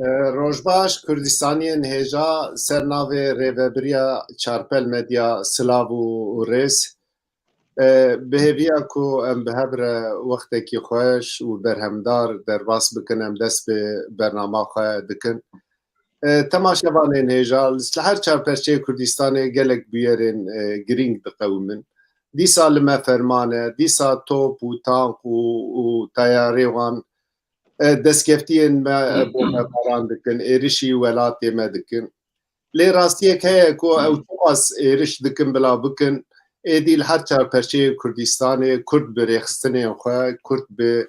Rojbaş Kurdistaniyên hêja sernavê rêveberiya Çarpel Medya Silav û Rêz bi hêviya ku em bi hev re wextekî xweş û berhemdar derbas bikin em dest bi bernama xwe dikin. Temaşevanên hêja li her çarperçeyê Kurdistanê gelek bûyerên girîng diqewîmin. Dîsa li me ferman e, dîsa top û tank û tayarê wan destkeftiyên me bombebaran dikin, êrişî welatê me dikin. Lê rastiyek heye ku ew çawas êriş dikin bila bikin, êdî li her çarperçeyê Kurdistanê Kurd bi rêxistinên xwe, Kurd bi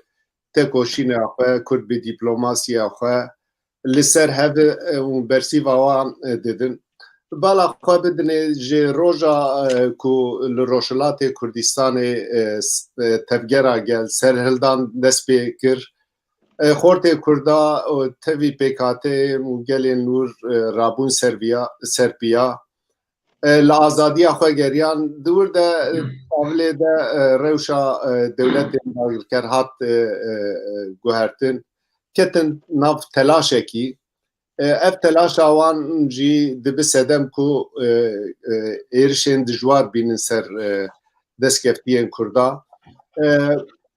tekoşîna xwe, Kurd bi dîplomasiya xwe li ser hev û bersîva wan didin. Bala xwe bidinê ji roja ku li Rojhilatê Kurdistanê tevgera gel serhildan dest pê kir, xortê Kurda tevî pêkhatê û gelên nûr rabûn serpiya li azadiya xwe geriyan di wir de avlê de rewşa dewletên dagirker hat guhertin ketin nav telaşekî. Ev telaşa wan jî dibi sedem ku êrişên dijwar bînin ser destkeftiyên Kurda.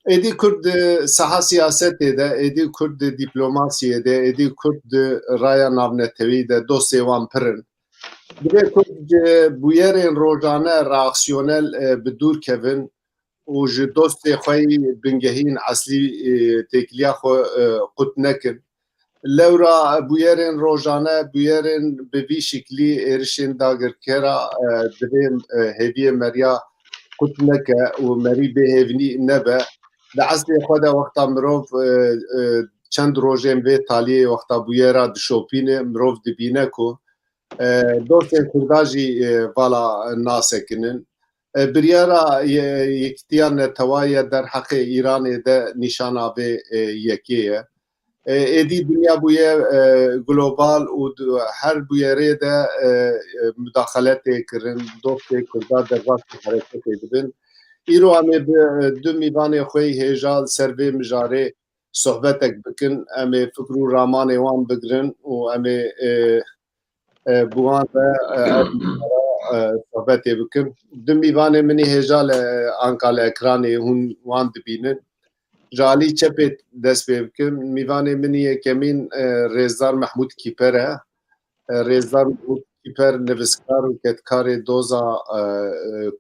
Êdî Kurd saha siyasetê de, êdî Kurd dîplomasiyê de, êdî Kurd raya navnetewî de dostê wan pirin. Divê Kurd ji bûyerên rojane reaksiyonel bi dûr kevin û ji dostê xwe bingehîn eslî têkiliya xwe qut nekin. Lewra bûyerên rojane, bûyerên bi vî şiklî êrişên dagirkera divê hêviyê meriya qut neke û merî bêhêvî nebe. Di esrê xwe de wexta mirov çend rojên vê taliyê wexta bûyera dişopîne mirov dibîne ku dostên Kurda jî vala nasekinin. Biryara Yekîtiya Netewayê derheqê Îranê de nîşana vê yekê ye. Êdî dinya bûye global û her bûyerê de müdaxeletê kirin, dostê Kurda derbasî hereketê dibin. Îro em ê bi du mîvanê xwe hêja li ser vê mijarê sohbetek bikin, em ê fikr û ramanê wan bigirin û em ê bi wan re sohbetê bikin. Du mîvanê min ê hêja li anka li ekranê hûn wan dibînin. Ji alî çepê dest pê bikin. Mîvanê min yekemîn Rêzdar Mehmûd Kîper e. Rêzdar Mehmûd Kîper nivîskar û ketkarê doza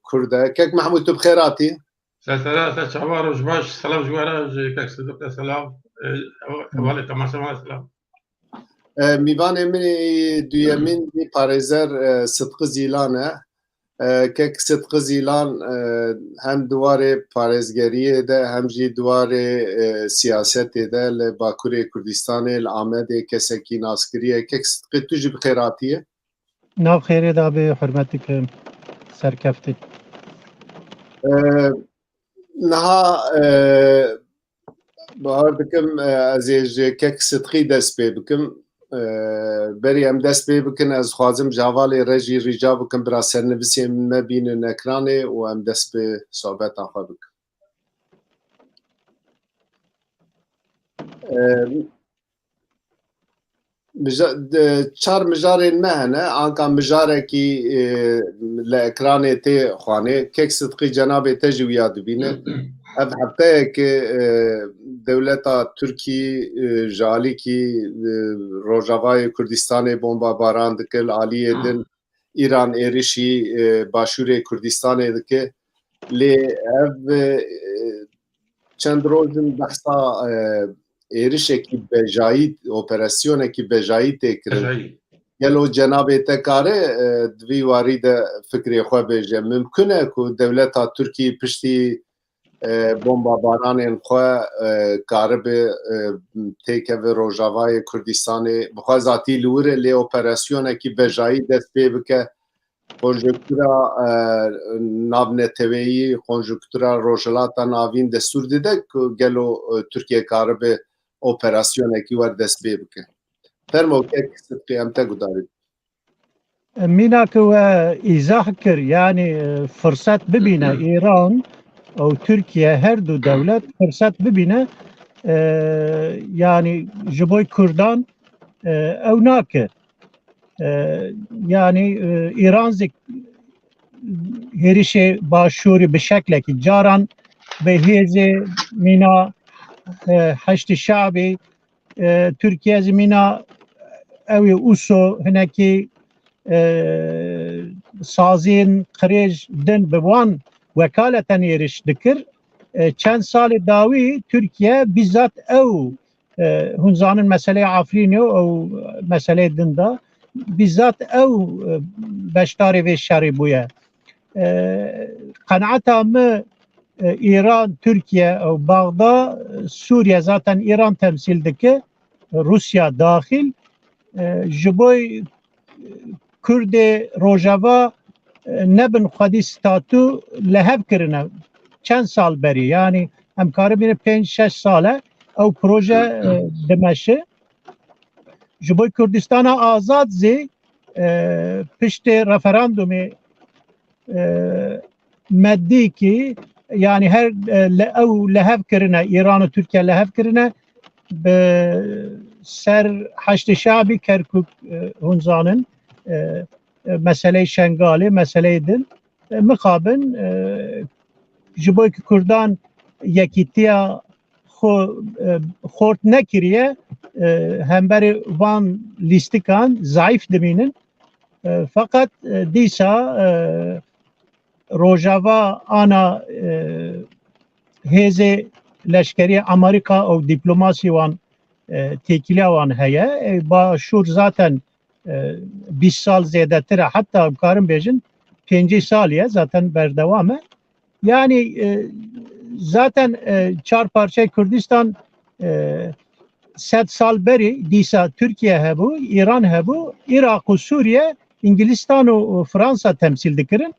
Kurd e. Kek Mehmûd tu bi xêr hatî? Te çawa rojbaş, selam ji we re ji kek Sidîqê selam, hevalê temaşevan selam. Mîvanê min duyemîn parêzer Sidqi Zîlan e. Kek Sidqi Zîlan hem diwarê parêzgeriyê de hem jî diwarê siyasetê de li Bakurê Kurdistanê li Amedê kesekî naskirî ye. Kek Sidqî tu jî bi xêr hatîye? Nav xêrê da bê hurmetê kirin serkeftê. Niha bahar dikim ez ê ji kek Sidqî dest pê bikim. Berî em dest pê bikin ez xwazim ji hevalê re jî rîca bikim bira sernivîsên me bînin ekranê û em dest pê sohbeta xwe bikin. Çar mijarên me hene, anka mijarekî li ekranê tê xwanê. Kek Sidqî cenabê te jî wiya dibîne. Ev hefteyekê dewleta Tirkî ji alîkî Rojavayê Kurdistanê bombebaran dike, li aliyê din Îran êrişî başûrê Kurdistanê dike. Lê ev çend rojin behsa êrişekî bejayî, operasyonekî bejayî tê kirin. Gelo cenabê te kare di vî warî de fikrê xwe bêje. Mümkün e ku dewleta Tirkî piştî bombebaranên xwe karibe têkeve Rojavayê Kurdistanê bixwe zatî li wir e lê operasyonekî bejayî dest pê bike konjüktûra navneteweyî, konjüktûra Rojhilata navîn destûr dide ku gelo Tirkiye karibe operasyonekî wer dest pê bike. Fermo kek Sidqî em te gudarîn. Mîna ku we îzah kir yanî fırsat bibîne İran û Tirkiye her du devlet fırsat bibîne yani ji bo Kurdan او ناكه يعني ايران زك هريشي باشوري بشكل جارا بهيزي منا حشد الشعبي تركيا زمينا اوي اوسو هناكي سازين قريج دن بوان وكالة يرش ذكر چند سال داوي تركيا بالذات او هنزان مسألة عفرينيو او مسألة دندا بالذات او بشتاري في الشاري بويا قناعتها ما إيران تركيا أو بغداد سوريا ذاتا إيران تمثيل دكه روسيا داخل جبوي كرد روجافا نبن خدي ستاتو لهب كرنا چند سال بري يعني هم كاربين 5-6 ساله او بروجه دمشق جبوي كردستان آزاد زي پشت رفراندوم مدی کی يعني هر او لهب كرنا ايران و تركيا لهب كرنا بسر حشد شعبي كركوك هنزانن مسألة شنغالي مسألة دل مقابل جبوي كردان يكيتيا خورت نكريه همبر وان لیستکان ضعیف دمینن فقط دیسا روجاوا آنا هزه لشکری امریکا او دیپلماسی وان تکیلیا وان هیا با شور zaten 20 سال زیاده تر حتی کارم بیجن 5 سالیه zaten berdevamه yani zaten çar parça Kürdistan 100 سال beri disa Türkiye hebu, İran hebu, Irak ve Suriye, İngilizistan ve Fransa temsil dikirin.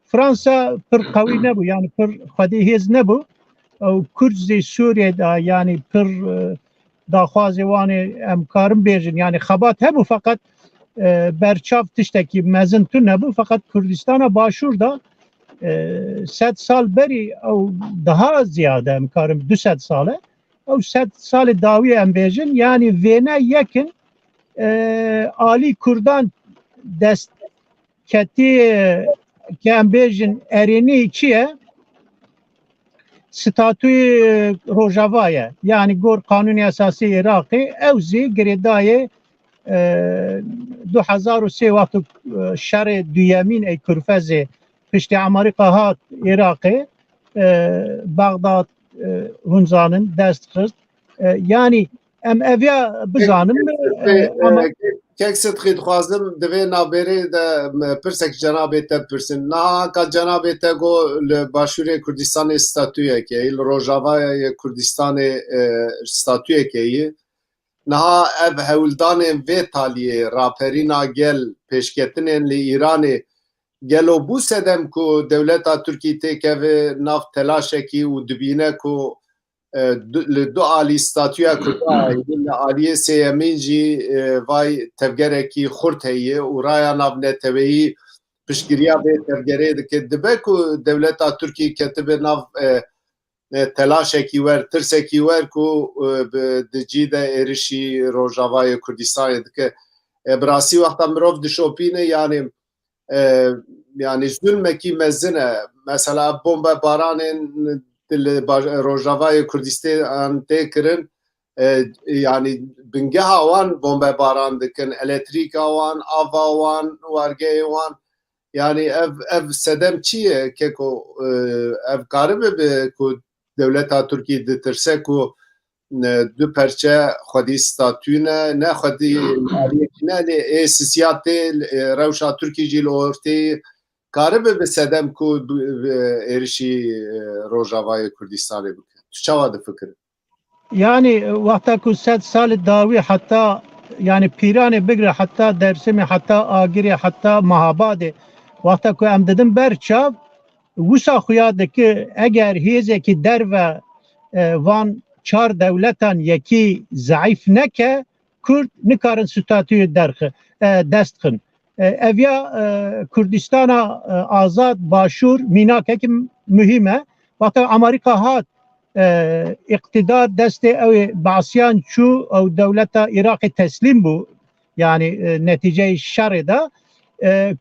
Fransa pır kavi ne bu yani pır hadihiz ne bu? Kürtzi Suriye'de yani pır daxwazi vani emkarım bejin yani xabat hebu fakat berçav tişteki mezin tu ne bu fakat Kürdistan'a başurda 100 سال beri او daha ziyade emkarım 200 sale او 100 سال davi embejin yani vene yakın Ali Kurdan destketi kembejin erini ikiye statüyü Rojava'ya yani gor kanuni esası Irak'ı evzi giredaye 2003 vakti şer düyemin ey kürfezi pişti Amerika hat Irak'ı Bağdat hunzanın dest kırst yani em evya bizanım ama kekset xid xwazim divê navberê de pirsek cenabê te pirsin niha ka cenabê te got li Başûrê Kurdistanê statûyekê li Rojavayê Kurdistanê statûyekê yê niha ev hewildanên vê taliyê raperîna gel pêşketinên li Îranê gelo bû sedem ku dewleta Tirkiyê têkeve nav telaşekî û dibîne ku li du alî statûya Kurda li aliyê sêyemîn jî vay tevgerekî xurt heye û raya navneteweyî piştgiriya vê tevgerê dike dibe ku dewleta Tirkiyê ketibe nav telaşekî wer tirsekî wer ku di cî de êrişî Rojavayê Kurdistanê dike bi rastî wexta mirov dişopîne yani zulmekî mezin e mesela bombebaranên Rojavayê Kurdistan tê kirin yani bingeha wan bombebaran dikin elektrîka wan ava wan wergeyê wan yani ev sedem çi ye keko ev karibe bi ku dewleta Tirkiyê ditirse ku du perçe xwedî statûne ne xwedî aliyekî ne ê sisiyatê rewşa Tirkî jî li ortê karibe bi sedem ku êrişî Rojavayê Kurdistanê bike. Tu çawa difikirin? Yani vakta ku 100 sal davi hatta yani Pirane bigre hatta Dersimê hatta Agirê hatta Mahabadê vakta ku em didin berçav wisa xuya dike eger hêzekî derve van çar devletan yekî zayıf neke Kurd nikarin statûyê dest xin. Evya Kurdistana azad başur minakeki mühime vakta Amerika hat iktidar deste ev Basyan çu ev devleta Irak'ı teslim bu yani netice şerê de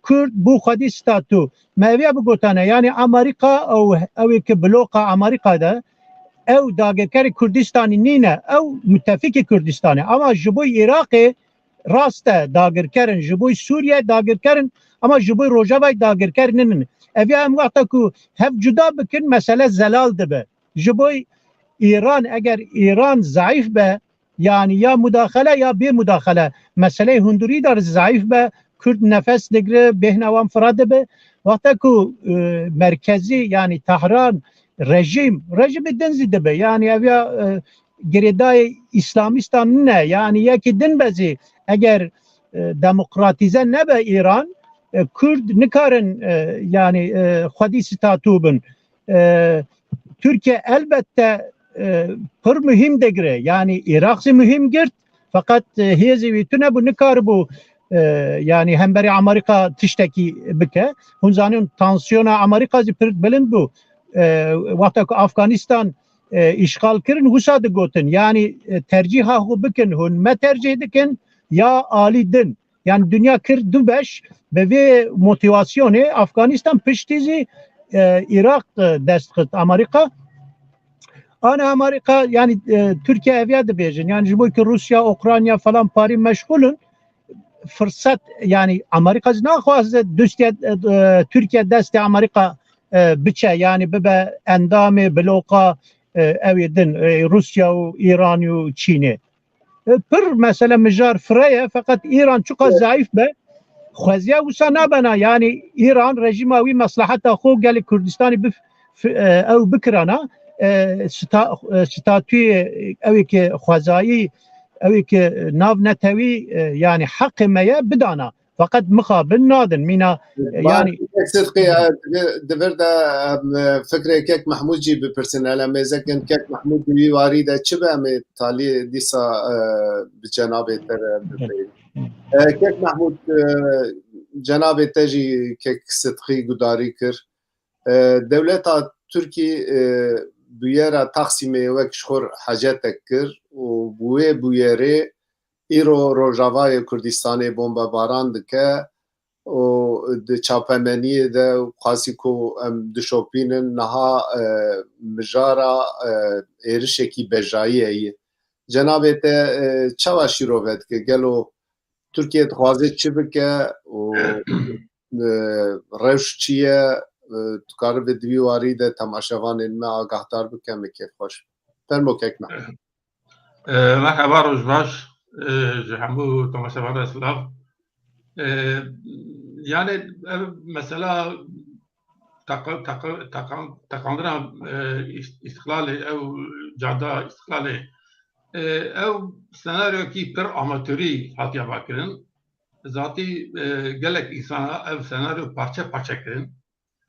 Kurd bû xwedî statû meviya bigotane yani Amerika ew ki bloka Amerika de ew dagirkerê Kurdistanê nîne ew müttefikê Kurdistanê ama ji bo Iraqê rast e dagirkerin ji bo Sûriye dagirkerin ama ji bo Rojavayê dagirker ninin eviya em wexta ku hev cuda bikin mesele zelal dibe ji bo İran eğer İran zayıf be yani ya müdahale ya bir müdahale mesele hunduri dar zayıf be Kürt nefes digre behnavan fırade be vakta ku merkezi yani Tahran rejimi denzi de be yani evya geridai İslamistan ne yani ya ki din bezi eğer demokratize ne be İran Kürt nikarın yani xwedî statû bin Türkiye elbette pır mühim degre yani Irak'sı mühim girt fakat hezi vitune bu nikar bu yani hemberi Amerika tişteki bike hunzanın tansiyona Amerika zi pır bilind bu vakta Afganistan işgal kirin husadı gotin yani tercih hakkı bikin hun me tercih dikin ya ali din yani dünya kir du beş ve motivasyonu Afganistan piştizi Irak destkit Amerika ana Amerika yani Türkiye evya da bejin yani jibo ki Rusya, Ukrayna falan pari meşgulün fırsat yani Amerika naxwazde Türkiye desti Amerika biçe yani bibe endamı bloka evidin Rusya ve İran ve Çin'e pır mesela mijar freye fakat İran çok zayıf be خزیا وسا نابنا yani İran rejimi maslahata xo gel Kürdistan'ı ev bikrana statü ev ki xwazayı ev ki nav netevi yani hakkımeye bidana fakat mukabil nadın mina yani صدقي دبر دا فكره كيك محمود جي ببرسونال ميزكن كيك محمود بي واريده تشبه مي تالي ديسا بجناب تر كيك محمود جناب تجي كيك صدقي قداري كر دولتا تركي بيرا تقسيمي وك شخور حاجاتك كر وبوي بويري ایرو روجاوای کردستان بمب باران دکه و د چاپمنی د خاصی کو دشوپینن نها مجارا ایرشکی بجایی ای جناب ته چواشی روید که گلو ترکیه خوازه چی بکه و روش چیه تکار به دیواری ده تماشاوان ما آگاهدار بکه مکه خوش فرمو که اکمه مرحبا روز باش جهمو تماشاوان اسلاف yani mesela takandına istiklali ev cada istiklali ev senaryo ki per amatörü hatiye bakırın zati gelek insana ev senaryo parça parça kirin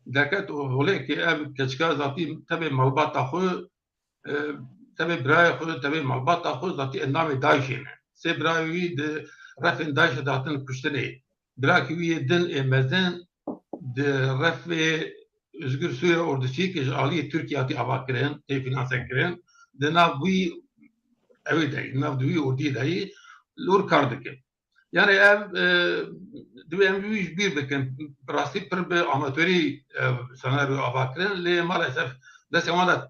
derket olay ki ev keçka zati tabi malbat axu tabi bray axu tabi malbat axu zati endam daişine se brayi de rafin daş datın kuştene Bırakı din emezden de refe özgür Suriye ordusu ki Ali Türkiye'yi avakiren, te finanse kiren, de navbi evde, navbi ordu dahi lor kardık. Yani ev de bir bakın prasip per be amatörü senaryo avakiren le maalesef desemada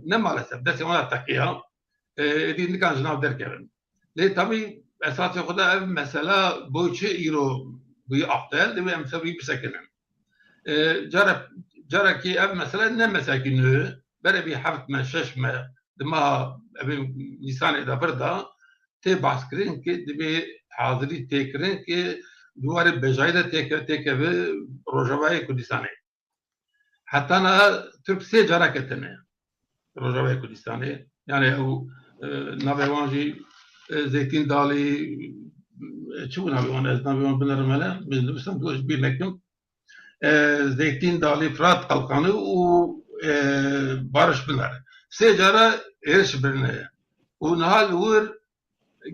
ne maalesef desemada takiya edin kan jnav derkerin. Le tabi esası kuda ev mesela boyçu euro bu aptal de hem tabii bir sakinen. Jara ki ev mesela ne mesakinü böyle bir haft me şeş me dema ev nisan eda verda te baskrin ki de bir hazırı tekrin ki duvarı bejayda teke ve Rojavayı Kurdistan'ı. Hatta na Türkse jara ketene Rojavayı Kurdistan'ı yani o navevanji zeytin dalı çubuğun abi onu esnafı bilirim hele. Biz mesela göz bir mekim zeytin dalı Fırat kalkanı o barış bilir. Secara eriş birine. O nahal uğur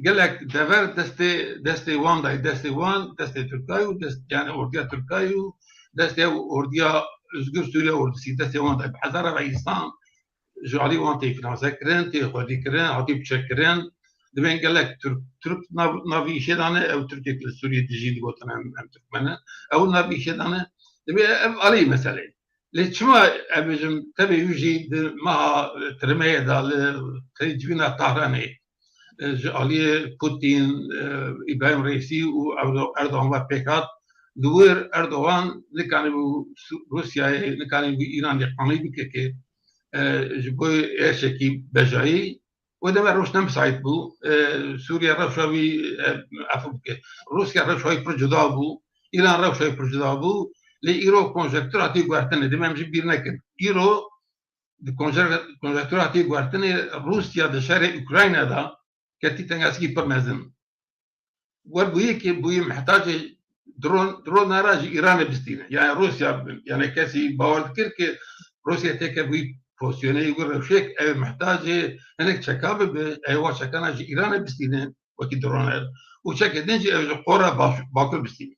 gelek dever deste wan day deste wan deste Türkiye yani orduya Türkiye deste orduya özgür Suriye ordusu deste wan day Hazara ve İslam jali wan te finanse kiren te xwedî kiren hatî biçekiren دبین گلک ترک ناوی شدانه او ترکیه که سوریه دیجی گوتن هم ترکمنه او ناوی شدانه دبی علی مسئله لچما ابجم تبي يجي مع ترميه دال تجينا طهراني علي بوتين ابراهيم رئيسي واردوغان وبيكات دور اردوغان لكان روسيا لكان ايران يقاني بكي جبوي اشكي بجاي وده ما روش نمسايد بو سوريا روشوي عفوا روسيا روشوي برجدا بو ايران روشوي برجدا بو لإيرو كونجكتوراتي قوارتني دي ممجي بيرنكن إيرو دي كونجكتوراتي قوارتني روسيا دي شارع أوكرانيا دا كتي تنغاسكي برمزن والبوية كي بوية محتاجة درون نراجي إيران بستينة يعني روسيا يعني كاسي باول كيرك روسيا تيكا بوية بوسيوني يقول روشيك محتاجة هناك شكابة أيوة شكانا جي إيران بستينة وكي درون وشكا دنجي قورة باكل بستينة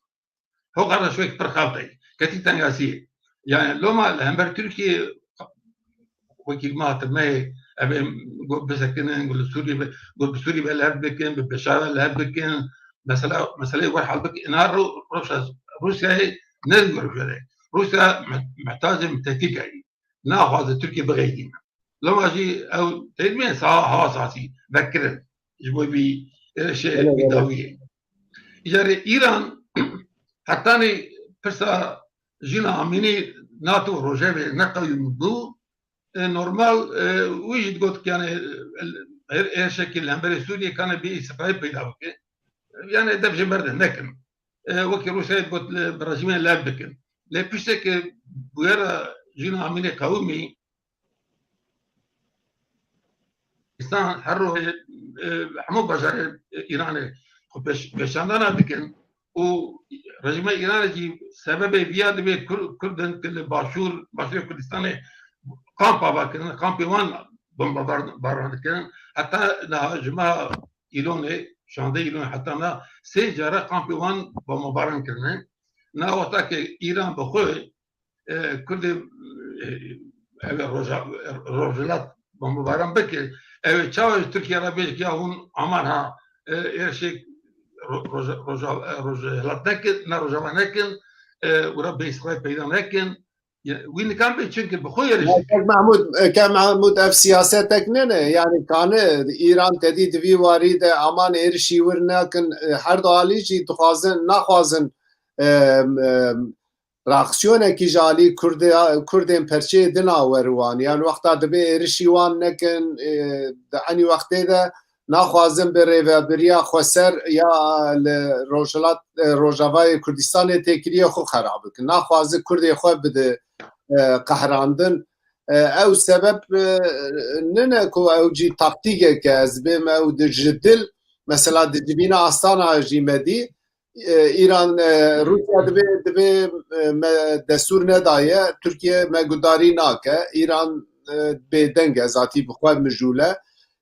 هو قرر شوي كبر خالطي كتي تنغاسية يعني لو ما الهمبر تركيا وكيل ما ترمي أبي بسكنين نقول سوريا قول بسوريا بالهرب بكين ببشارة الهرب بكين مسألة يقول حالبك نار روسيا هي نرجع روسيا محتاجة متكيكة ناخذ تركيا بغيتين لو ما جي أو تدمين ساعة ساعتي ذكرن جبوي بي شيء بداوية إجارة إيران حتى برسا جينا عميني ناتو روجابي نقل الموضوع نورمال ويجد قلت يعني ايه شكل هنبري سوريا كان بإسرائيل بيدا بكي يعني دبجي بردن لكن وكي روسيا قلت برازيمين لاب بكن لبشتك بويرا جينا عميني قومي إستان حرو حمو بشار إيراني بشاندانا بكن ورجيم إيران جي سبب فياد بي كردن كل باشور كردستاني كامبا باكن كامبي وان بمباران كان حتى نهاجما إيلوني شاندي إيلوني حتى نا سيجارة كامبي وان بمباران كرنن نا وقتك إيران بخوي كرد روجلات بمباران بكي تشاوز تركيا رابيج كيا هون عمانها إيرشيك روجلات نكن نا روجلات نكن وربي إسرائيل بيدا نكن وين كان بيتشنك بخويا كان محمود اف سياستك ننه يعني كان ايران تديد في وارد امان ارشي ورناكن هر داليجي تخازن نخازن راكسيونه كي جالي كردين برشي دناوروان يعني وقتا دبي ارشي وان نكن دعني وقتا ده نخوازن بره بريا خسر یا روجلات روجاوای کردستان تکریه خو خراب کن نخوازن کرد خو بده قهراندن او سبب ننکو او جی تاکتیکه که از بیم او دجدل مثلا دجبین آستانا جیمدی ایران روسیا دبی دستور ندایه ترکیه مگوداری ناکه ایران به دنگه ذاتی بخواه مجوله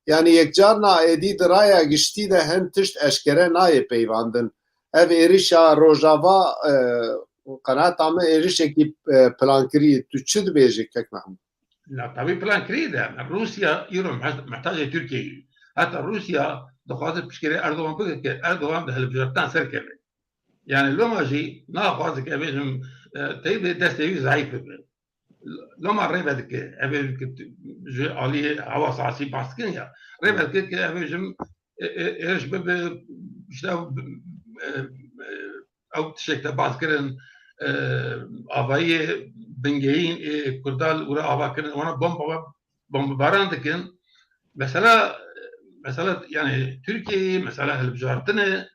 yani yekcarna edi diraya giştî de hin tişt eşkere nayê peyvandin ev êrişa rojava qenata me êrişekî plankirî tu çi dibêjî kek Mehmûd? لا طبيعي بلان كريدة روسيا يورو محتاجة تركيا حتى روسيا دخلت بشكل أردوغان بك أردوغان ده البجرتان سركبه يعني لو ما جي ناخذ كبيجم تيبي دستيوي ضعيف لو ما ريبدك أبيك جي عليه عواص عصيب عسكرية ريبدك أبيجم إيش بشتاو أو تشكل بعسكرين آبایی بنگهین کردال ورا آبا کردن وانا بمب باران دکن مثلا يعني تركيا مثلا البجارتنه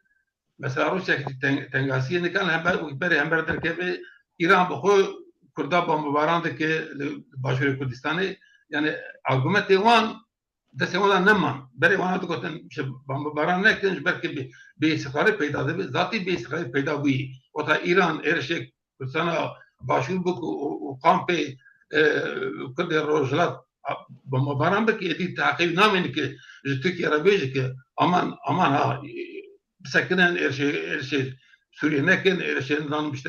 مثلا روسيا تنغاسيه نكان هم بر تركيا ايران بخو كردا بمب باران دك باشور كردستاني يعني argument وان دسه ولا نمان بري وانا تكون بمب باران نكن بركي بيسخاري پیدا ده ذاتي بيسخاري پیدا وي وتا ايران ارشك سنه باشور بك وقامبي كل الرجلات بمباران بك يدي تعقيب نامن ك تركيا ربيجك امان ها بسكنن ارشي سوريا نكن ارشي نظام مش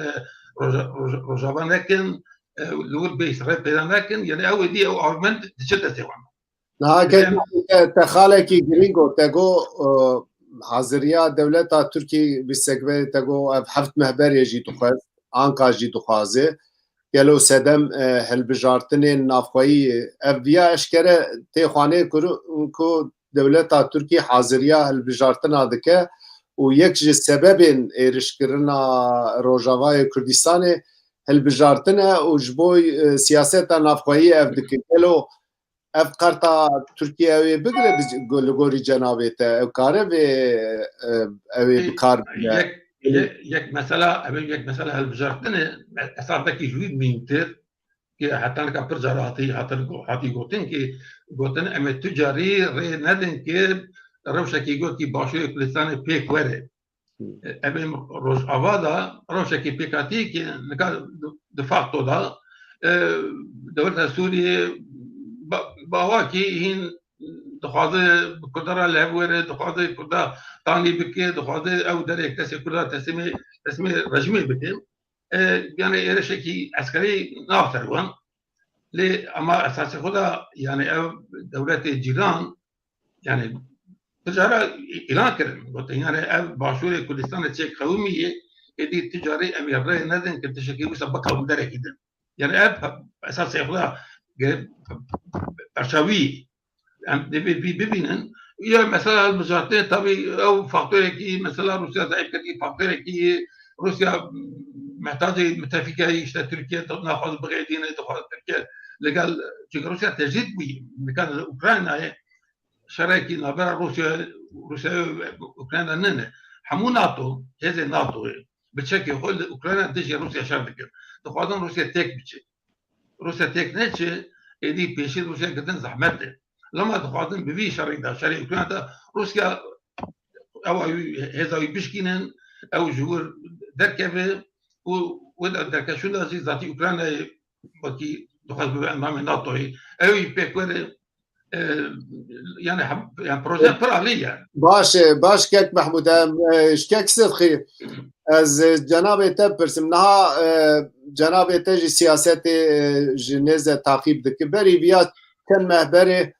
روجافا نكن لول بيسخاري پیدا نكن يعني او دي او ارمنت تشد سوى نا تخالکی گرینگو تگو حاضریا دولتا ترکی بسکوی تگو هفت مهبری جی دخواز آنکا جی دخوازه گلو سدم هلبجارتن نافخوایی افیا اشکره تی خانه کو دولتا ترکی حاضریا هلبجارتن آدکه و یک جه سببین ایرشکرنا روژاوای کردستان هلبجارتن و جبوی سیاست نافخوایی افدکه گلو اف قرطا ترکیه اوی بگره گوری جنابیت او کاره و اوی بکار یک مسئله هلبجارتنه اصابتکی جوید مینتر که حتی نکا پر جارا حتی گوتن که گوتن اما تجاری ری ندن که روشکی گوت که باشوی کلستان پیک وره اما روش آوادا روشکی پیکاتی که نکا دفاقتو دا دولت سوریه باواکی هین دخوازه کردارا لحوره دخوازه کردا تانی بکه دخوازه او در یک تسی کردا تسمی رجمی بکه يعني إيرشكي عسكري ناطر وان لي أما أساس خدا يعني دولة الجيران يعني تجارة إعلان كرن قلت يعني باشور كردستان تشيك قومية دي تجاري أمير رأي ندن كنت شكي وسبقها ومدرك كده يعني أساس خدا برشاوي يعني ببينن يا مثلا المجارتين طبي أو فاقتوركي مثلا روسيا ضعيف كتير فاقتوركي روسيا محتاجة متفقة يشتا تركيا ناخذ بغيدين تاخذ تركيا لقال روسيا تجد بي كان اوكرانيا شراكي نابرا روسيا اوكرانيا نن حمو ناتو هذا ناتو بتشكي يقول اوكرانيا تجي روسيا شارك تاخذ روسيا تك بتشي روسيا تك نتشي دي بيشي روسيا قدن زحمته لما تاخذ بفي شريدا شري اوكرانيا روسيا او هذا يبشكينن او جور دركبه وده دركه شو ده ذاتي اوكرانيا بكي دخل بانضمام ناتو او يبكر يعني بروجي براليه باش كيك محمود شكيك صدقي از جناب تبرسمنها جناب تجي سياسات جنازه تعقيب دكبري بيات كان مهبري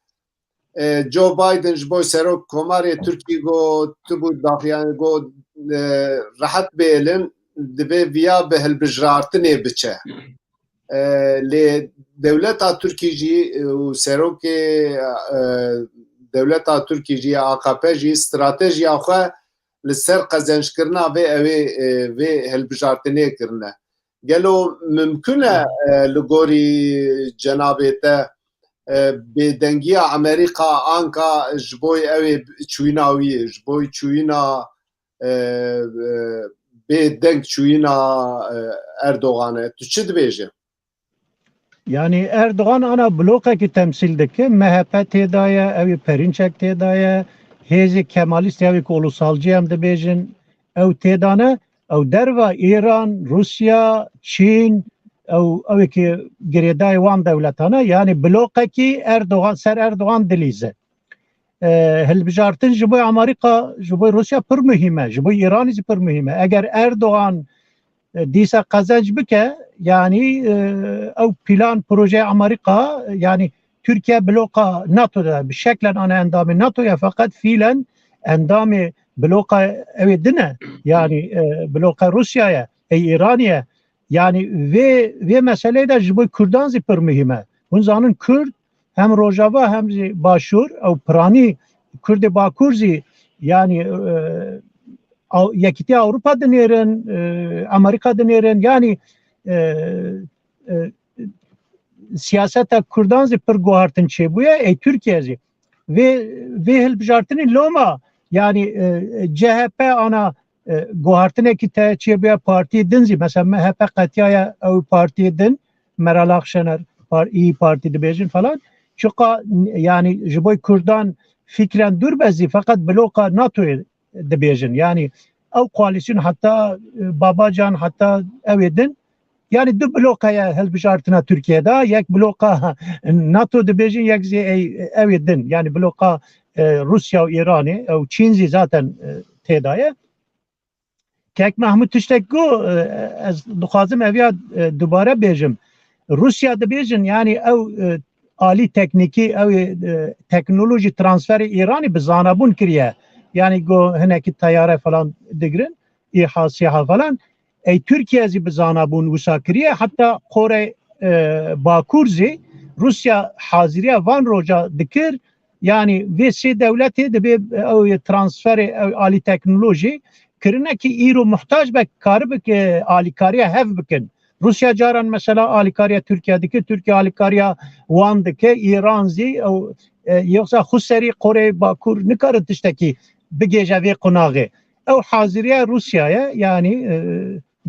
جو بايدن جبوي سروك كوماري تركي جو تبو داخليان جو راحت بيلن دبي ويا بهالبجرارتني بچه لدولتا تركي جي وسروك دولتا تركي جي AKP جي استراتيجيا خو لسر قزنش كرنا في هالبجرارتني كرنا قالوا ممكنه لغوري جنابته بدنگیا امریکا آنکا جبوی اوی چویناوی جبوی چوینا به دنگ چوینا اردوغانه تو چی دبیجه؟ Yani Erdoğan ana bloka ki temsil deke MHP tedaya evi Perinçek tedaya hezi Kemalist evi ulusalcı hem de bejin ev tedane ev derva İran, Rusya, Çin ev ki gereday wan devletana yani bloka ki Erdoğan ser Erdoğan dilize. Helbijartın jiboy Amerika, jiboy Rusya pır mühime, jiboy İran ise pır mühime. Eğer Erdoğan diyse kazanç bike yani ev plan proje Amerika yani Türkiye bloka NATO'da bir şeklen ana endamı NATO'ya fakat fiilen endamı bloka evidine yani bloka Rusya'ya İran'ya yani ve meseleyi de jiboy Kürdan zipır mühime. Bunzanın Kürt hem Rojava hem Başur ev prani Kürdi Bakurzi yani yekiti Avrupa denerin, Amerika denerin yani siyasete Kürdan zipır guhartın çebuya Türkiye'zi ve helbjartını loma yani CHP ana guhartın ekite çebuya parti dinzi mesela MHP katiyaya o parti din Meral Akşener İyi Parti de bejin falan çünkü yani jiboy Kürdan fikren durbezi fakat bloka NATO'ya de bejin yani o koalisyon hatta Babacan hatta evedin yani du blokaya helbjartına Türkiye'de yek bloka NATO de bejin yek evedin yani bloka Rusya ve İran'ı o Çin'i zaten tedaya kek Mahmut Tüştekgo az dukhazım evya dubara bejim Rusya de bejin yani ev آلی تکنیکی او تکنولوژی ترانسفر ایرانی بزانبون کریه yani go heneki tayare falan digrin İHA falan Türkiye zi bizanabun usakriye hatta Kore Bakurzi Rusya haziriye van roja dikir yani ve se devleti de bir transfer ali teknoloji kirine ki İro muhtaç be karib ki alikariye hev bikin Rusya caran mesela alikariye Türkiye'deki Türkiye alikariye Van'daki İran zi yoksa Huseri Kore Bakur ne karı tişteki بگیجه وی قناغه او حاضریه روسیه یعنی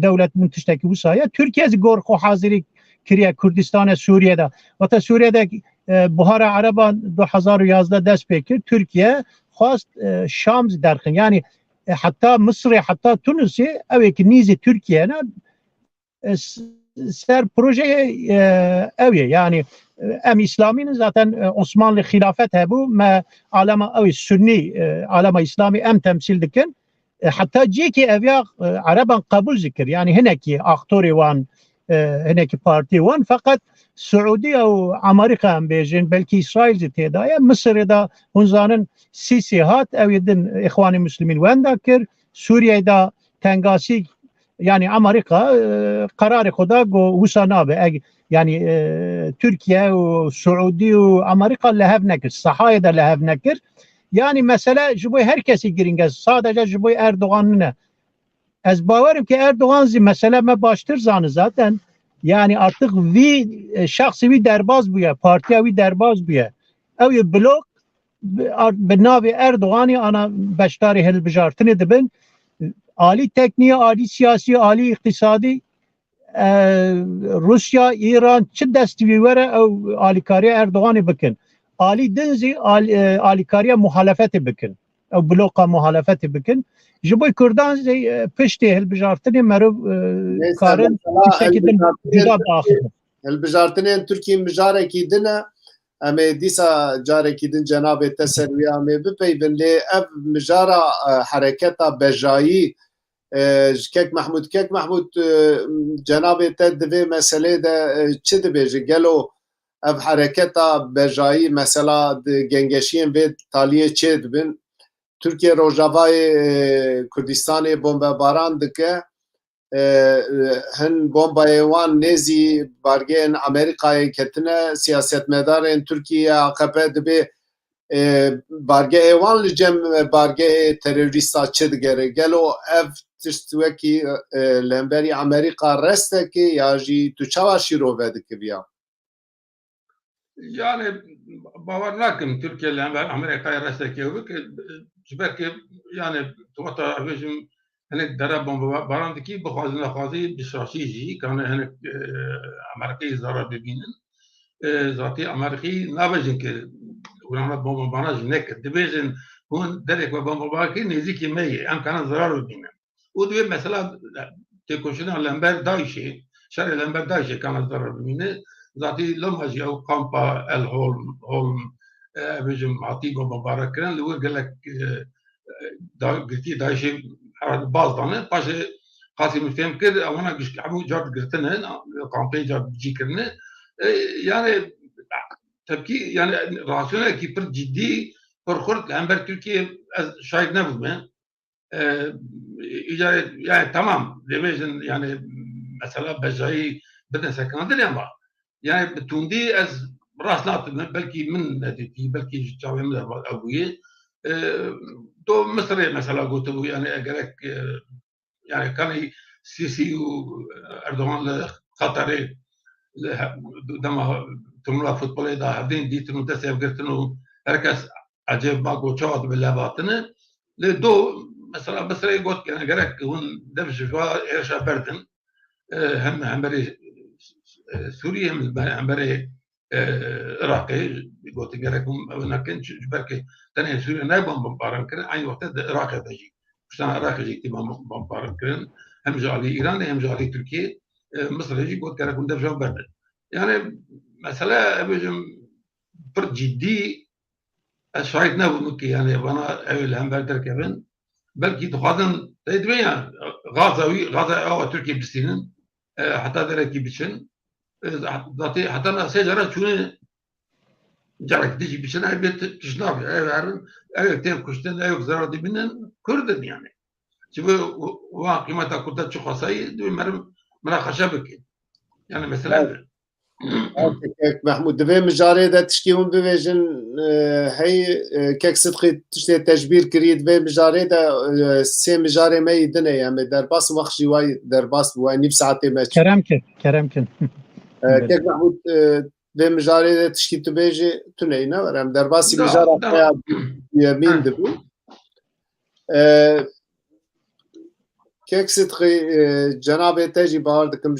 دولت منتشتکی وسایه ترکیه از گورخو حاضری کریه کردستان سوریه دا و تا سوریه دا بهار عربان 2011 دست بکر ترکیه خواست شام درخن یعنی حتی مصر حتی تونسی او که نیز ترکیه نه سر پروژه اویه یعنی ام اسلامی zaten Osmanlı hilafet bu ma alama o sünni alama İslami em temsil dikin hatta ki evya Araban kabul zikir yani heneki aktörü van heneki parti van fakat Suudi o Amerika em bejin belki İsrail tedaya Mısır'da hunzanın sisihat evdin İhvan-ı Müslümin vendakir Suriye'de tengasi yani Amerika kararı koda go husanabe yani Türkiye ve Suudi ve Amerika lehev nekir. Sahaya da lehev nekir. Yani mesela jiboy herkesi giringez. Sadece jiboy Erdoğan'ın ne? Ez bavarım ki Erdoğan mesela me baştır zanı zaten. Yani artık vi şahsi vi derbaz bu ya. Partiye vi derbaz bu ya. Ev blok benavi Erdoğan'ı ana beştari helbijartını dibin. Ali tekniği, ali siyasi, ali iktisadi Rusya, İran çi destivi vere ev alikariye Erdoğan'ı bikin. Ali dinzi alikariye muhalefeti bikin. Ev bloka muhalefeti bikin. Jiboy Kurdan pişti helbijartını meruv karın şekilde cüda dağıtır. Helbijartını Türkiye mijareki dine ame disa jareki din cenab-ı teserviye ame bipeyvin li ev mijara hareketa bejayi Kek Mahmud Cenab-ı Tedvi mesele de çi dibêje gelo ev hareketa bejayi mesela gengeşiyen ve taliye çê dibin Türkiye Rojavayê Kurdistanê bombebaran dike hin bombayê wan nêzî bargehên Amerîkayê ketine siyasetmedarên Türkiye AKP dibe bargehê wan li cem bargehê terorîsta çi digere gelo ev tiştwekî lemberî Amerika restekî ya jî tu çawa şîrove dikiviya? Yani bavar nakim Türkiye lember Amerika'ya restekî ki belki yani tuata vejim hani dere bombaran dikî bixwazin xwazî bişaşî jî kanê hinek Amerikayê zarar bibînin zatî Amerikî nabêjin ki ûrana bombabana jî nekir dibêjin hûn derek ve bombabarakî nêzîkî me ye em kanan zarar bibînin o diye mesela têkoşîna lember Daişê şerê lember Daişê kanan zarar bibîne zatî loma jî ew kampa El Holm bêjim hatî bombabara kirin li wir gelek girtî Daişê baz dane paşê qasî min fêm kir wana hemû car girtine kampê car cî kirine yani tepkî yani rasyonelekî pir ciddî pir xurt hember Türkiye ez şahit nebûme yani tamam dibêjin yani mesela bejayî bidin sekinandir ama yani bi tundî ez rast nakim belkî min nedîtî belkî ji çavê min de ew bûye to Mısır'e mesela gotibû yani gerek yani kanî Sisi û Erdoğan li Katarê dema turnuva futbolê da hevdîn dîtin û dest hevgirtin û herkes ecêb ma got çawa dibe lêvatine lê do mesela Mısır'ê got yani gerek hûn dev ji êrişa berdin hem hemberî Suriye hem hemberî Iraqê gotin gerek hûn ew nekin belkî tenê Suriye ne bombaran kirin aynı wextê di Iraqê de jî kuştana Iraqê jî bombaran kirin hem ji alî İranê hem ji alî Tirkiye Mısır'ê jî got gerek hûn dev jan berdin yani mesela bêjim pir ciddî ez şahit nebûm ki yani bana ew li hember derkevin belkî dixwazin tê dibe ya gaza awa Tirkiye bistînin heta derekî biçin zatî heta sê cara çûne جارك تيجي بشنا بيت تشنابي هرن تين كشتن زرا دي بنن كردن يعني شوفوا واقيمتها كنت تشوف خاصي دو مرا خشبك يعني مثلا محمود دبي مجاري دا تشكيهم ببيجن هي كيك صدقي تشتي تجبير كريد دبي مجاري دا سي مجاري ما يدنا يعني درباس وخشي واي درباس واي نيب ساعتي ما كرمكن كيك محمود دبي مجاري دا تشكي تبيجي تنينا ورم درباسي مجاري يمين دبو كيك صدقي جناب تاجي بار دكم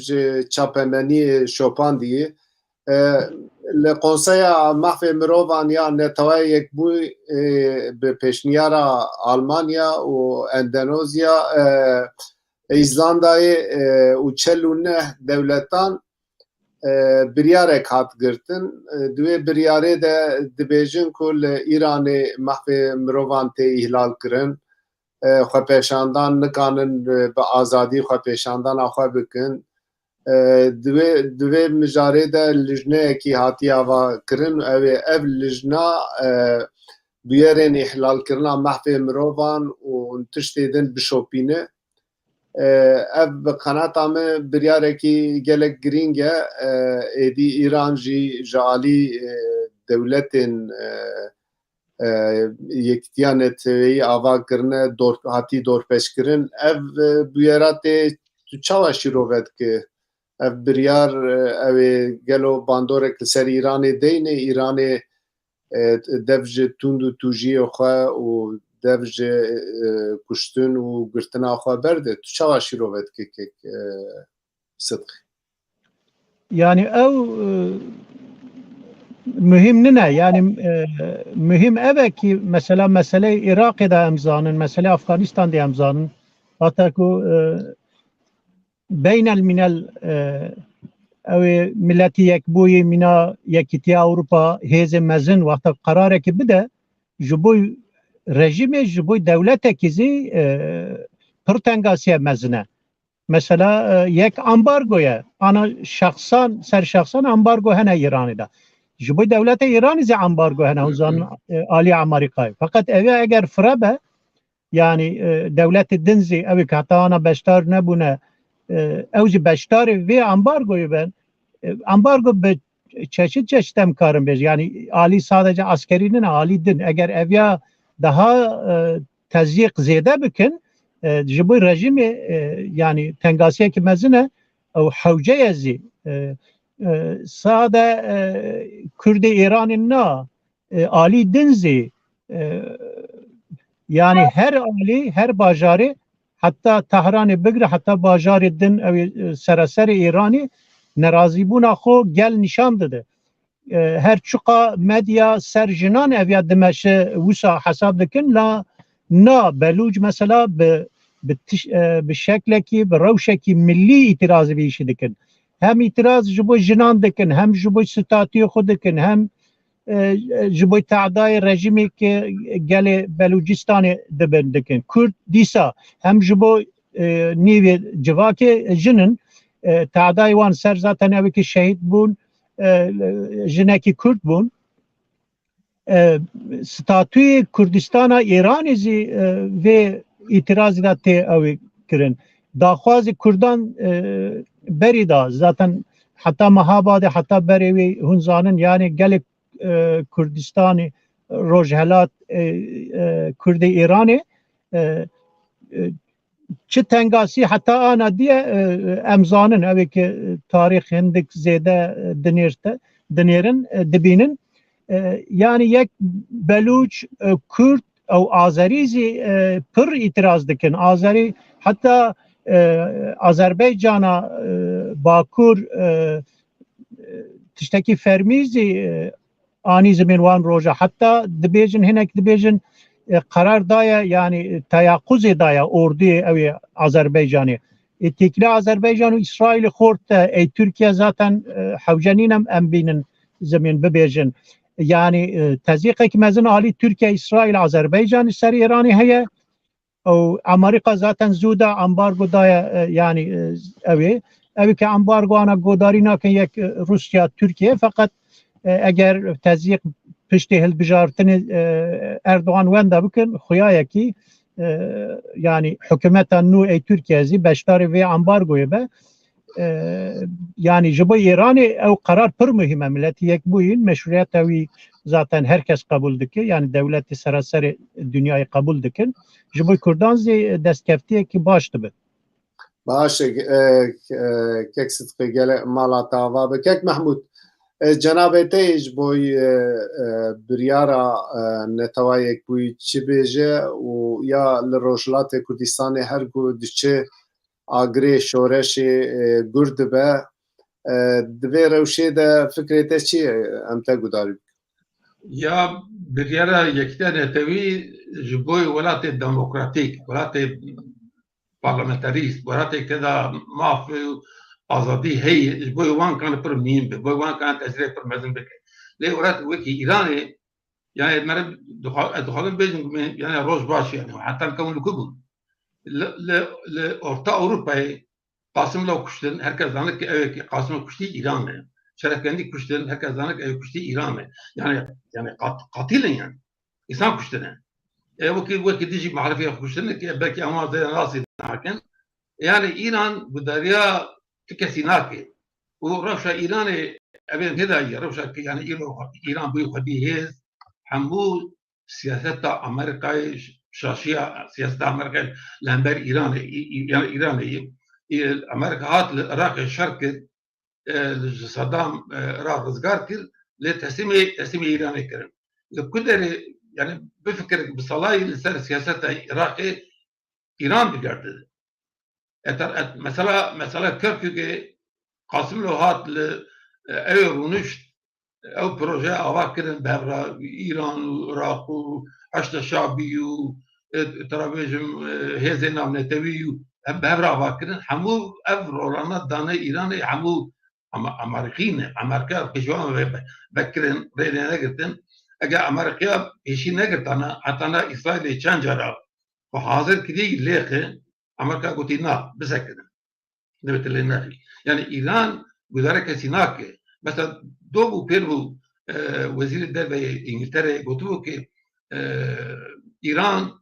تشابماني شوبان دي القنصلية محفي مروفانيا نتوى يكبوي ببشنيارا ألمانيا وإندونيسيا إيزلندا وتشلونه دولتان بريارك هات قرتن دوي برياري ده دبيجن كل إيراني محفي مروفان تي إهلال کرن خواه پیشاندان نکانن به آزادی خواه پیشاندان خواه بکن دوی مجاره ده لجنه اکی هاتی آوا کرن او لجنه بیارین احلال کرنا محفی مروفان و تشتیدن بشوپینه او بقنات آمه بریار اکی گلک گرینگه ایدی ایران جالی دولتین یکتیانت آوا کرنه هاتی دورپش کرن او بیارات تو چاوا شیروید که او بریار او گلو باندورک سر ایرانی دینه ایرانی دفج توندو توجی خواه و دفج کشتن و گرتن خواه برده تو چاوا شیروید که صدقی yani ev mühim ne yani mühim evet ki mesela mesele Irak'da emzanın mesele Afganistan'da emzanın hatta ku beynel minel ev milleti yekbuyi mina yekiti Avrupa heze mezin hatta karar ki bir de juboy rejimi juboy devlet kizi pırtengasiye mezine mesela yek ambargoya ana şahsan ambargo hene İran'da جبوی دولت ایران زی امبارگو هنه وزان آلی امریکای فقط اگر فرابه یعنی دولت دنزی اوی که حتی آنا بشتار نبونه اوزی بشتار وی امبارگوی بن امبارگو به çeşit امکارم بیش yani آلی sadece askeri نه آلی دن اگر اویا daha تزیق زیده بکن جبوی رژیم yani تنگاسیه که مزنه او حوجه ازی sade Kürdi İran'ın na Ali dinzi yani her ali her bajarı hatta Tahran'ı bigre hatta bajarı din seraseri İran'ı nerazibuna xo gel nişan dedi her çuqa medya serjinan evya demeşe vusa hesab dikin la na beluc mesela be şekleki be revşeki milli itirazı bir işi dikin hem itiraz جبوی جنان دکن هم جبوی ستاتی خود دکن هم جبوی تعدای رژیمی که گل بلوچستان دبن دکن کرد دیسا هم جبوی نیو جواک جنن تعدای وان سر زاتن اوی که شهید بون جنکی کرد بون ستاتوی کردستان ایران زی و itiraz da te اوی کرن داخواز کردان beri da zaten hatta Mahabade hatta beri hunzanın yani gelip Kürdistan'ı Rojhelat Kürdi İran'ı çi tengasi hatta ana diye emzanın evi ki tarih hendik zede denirin dibinin yani yek Beluç Kürt او Azerizi pır itiraz dikin Azeri hatta Azerbaycan'a Bakur tişteki fermizi ani zemin wan roja hatta dibêjin hinek dibêjin karar daya yani tayakkuz daya ordu ev Azerbaycan'ı tekli Azerbaycan ve İsrail xort Türkiye zaten havcaninem embinin zemin bibêjin yani tezyiqek mezin ali Türkiye İsrail Azerbaycan ser İran'ı heye او امریکا zaten زودا امبارگو دایا yani evi ki ambargo ana godari nakin yek Rusya Türkiye fakat eğer tezyiq piştî hilbijartinê Erdoğan wenda bikin xuya ki yani hükümeta nû ey Türkiye zî beşdarê vê ambargoyê be yani ji bo İranê ew qarar pir mühim e milletî yek bûyîn meşruiyeta wî zaten herkes kabul dike yani devletê seraserê dünyayê kabul dikin ji bo Kurdan zê destkeftiyekî baş dibe. باش كيك صدقي قال مالا تاوا بكيك محمود جنابتيج بوي بريارا نتوايك بوي تشبيجه ويا للروجلات كردستان هرگو دچه اگري شورشي گرد به دبي روشي ده فكرته چي امتا گداري يا بريارا يكتا نتوي جبوي ولات ديمقراطيك ولات parlamenterist براتي كذا ما في آزادی هي بوی وان کان پر مين بوی وان کان تشریح پر مزن بك ليه ورات وكي إيراني يعني مرة دخلنا بيجن يعني روز باش يعني حتى نكون الكبر لأورتا أوروبا قاسم لو كشتن هركز ذلك قاسم كشتي إيران شرف عندي كشتن هركز ذلك كشتي إيران يعني قاتلا يعني إنسان كشتنا وكي تيجي معرفة كشتن بلكي أما زي راسي لكن يعني إيران بداريا تكسيناكي ورفشة إيراني أبين كذا رفشة يعني إيران بيخدي هيز حمود سياسة أمريكا شاشية سياسة أمريكا لأنبر إيراني يعني إيراني أمريكا هات العراق الشرق صدام راح رزقار كل لتسمي إيراني كرن لكل يعني بفكر بصلاة لسر سياسة العراق إيران بجرد مثلا كركوكي قاسم له هات ايرو نشت او بروجي اواكرن بهبرا ايران وعراق وعشت شعبي وترابيجم هيزينا ونتوي بهبرا اواكرن حمو افرولانا دانا ايراني حمو امريكين امريكا بجوان بكرن رينا نقرتن اجا امريكا هشي نقرتنا حتى انا اسرائيل تشانجرا وحاضر كدي ليخي امريكا قلت نا بسكنا نبت لنا يعني ايران گزارش سیناکه مثلا دو پیرو وزیر دفاع انگلترا گفتو که ایران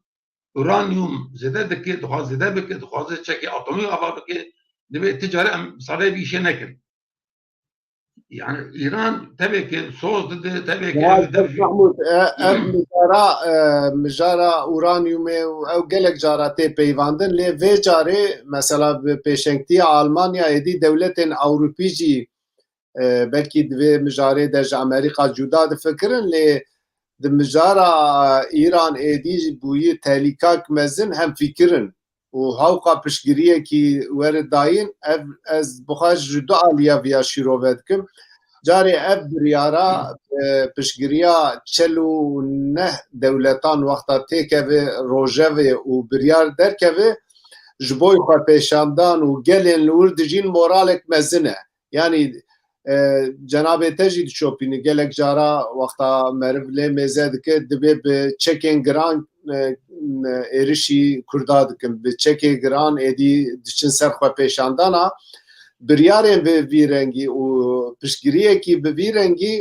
اورانیوم زده دکه دخواست زده بکه دخواست چکی اتمی آباد بکه نبی تجاره صالح بیشه نکن يعني ايران تبي كي صوت تبي كي محمود مجارا اورانيوم او جلك جاراتي بيواندن لي في جاري مثلا بيشنكتي المانيا هذه دوله اوروبيجي بلكي دي مجاري دج امريكا جودا فكرن لي مجارا ايران ادي بوي تاليكاك مزن هم فكرن وهاوقا بشگریه کی ورد داین از بخاش جدا علیا ویا شیروودکم جاری اف بریارا پشگریا 49 دولتان وقتا تیکوی روژوی و بریار درکوی جبوی خوا پیشاندان و گلین لوردجین مورالک مزنه یعنی جناب تجید شوپینی گلک جارا وقتا مرف لی میزد که دبی به چکین گران ایرشی کردا دکن به چکی گران ایدی دچن سرخوا پیشاندانا بریارین به ویرنگی و پشگریه کی به ویرنگی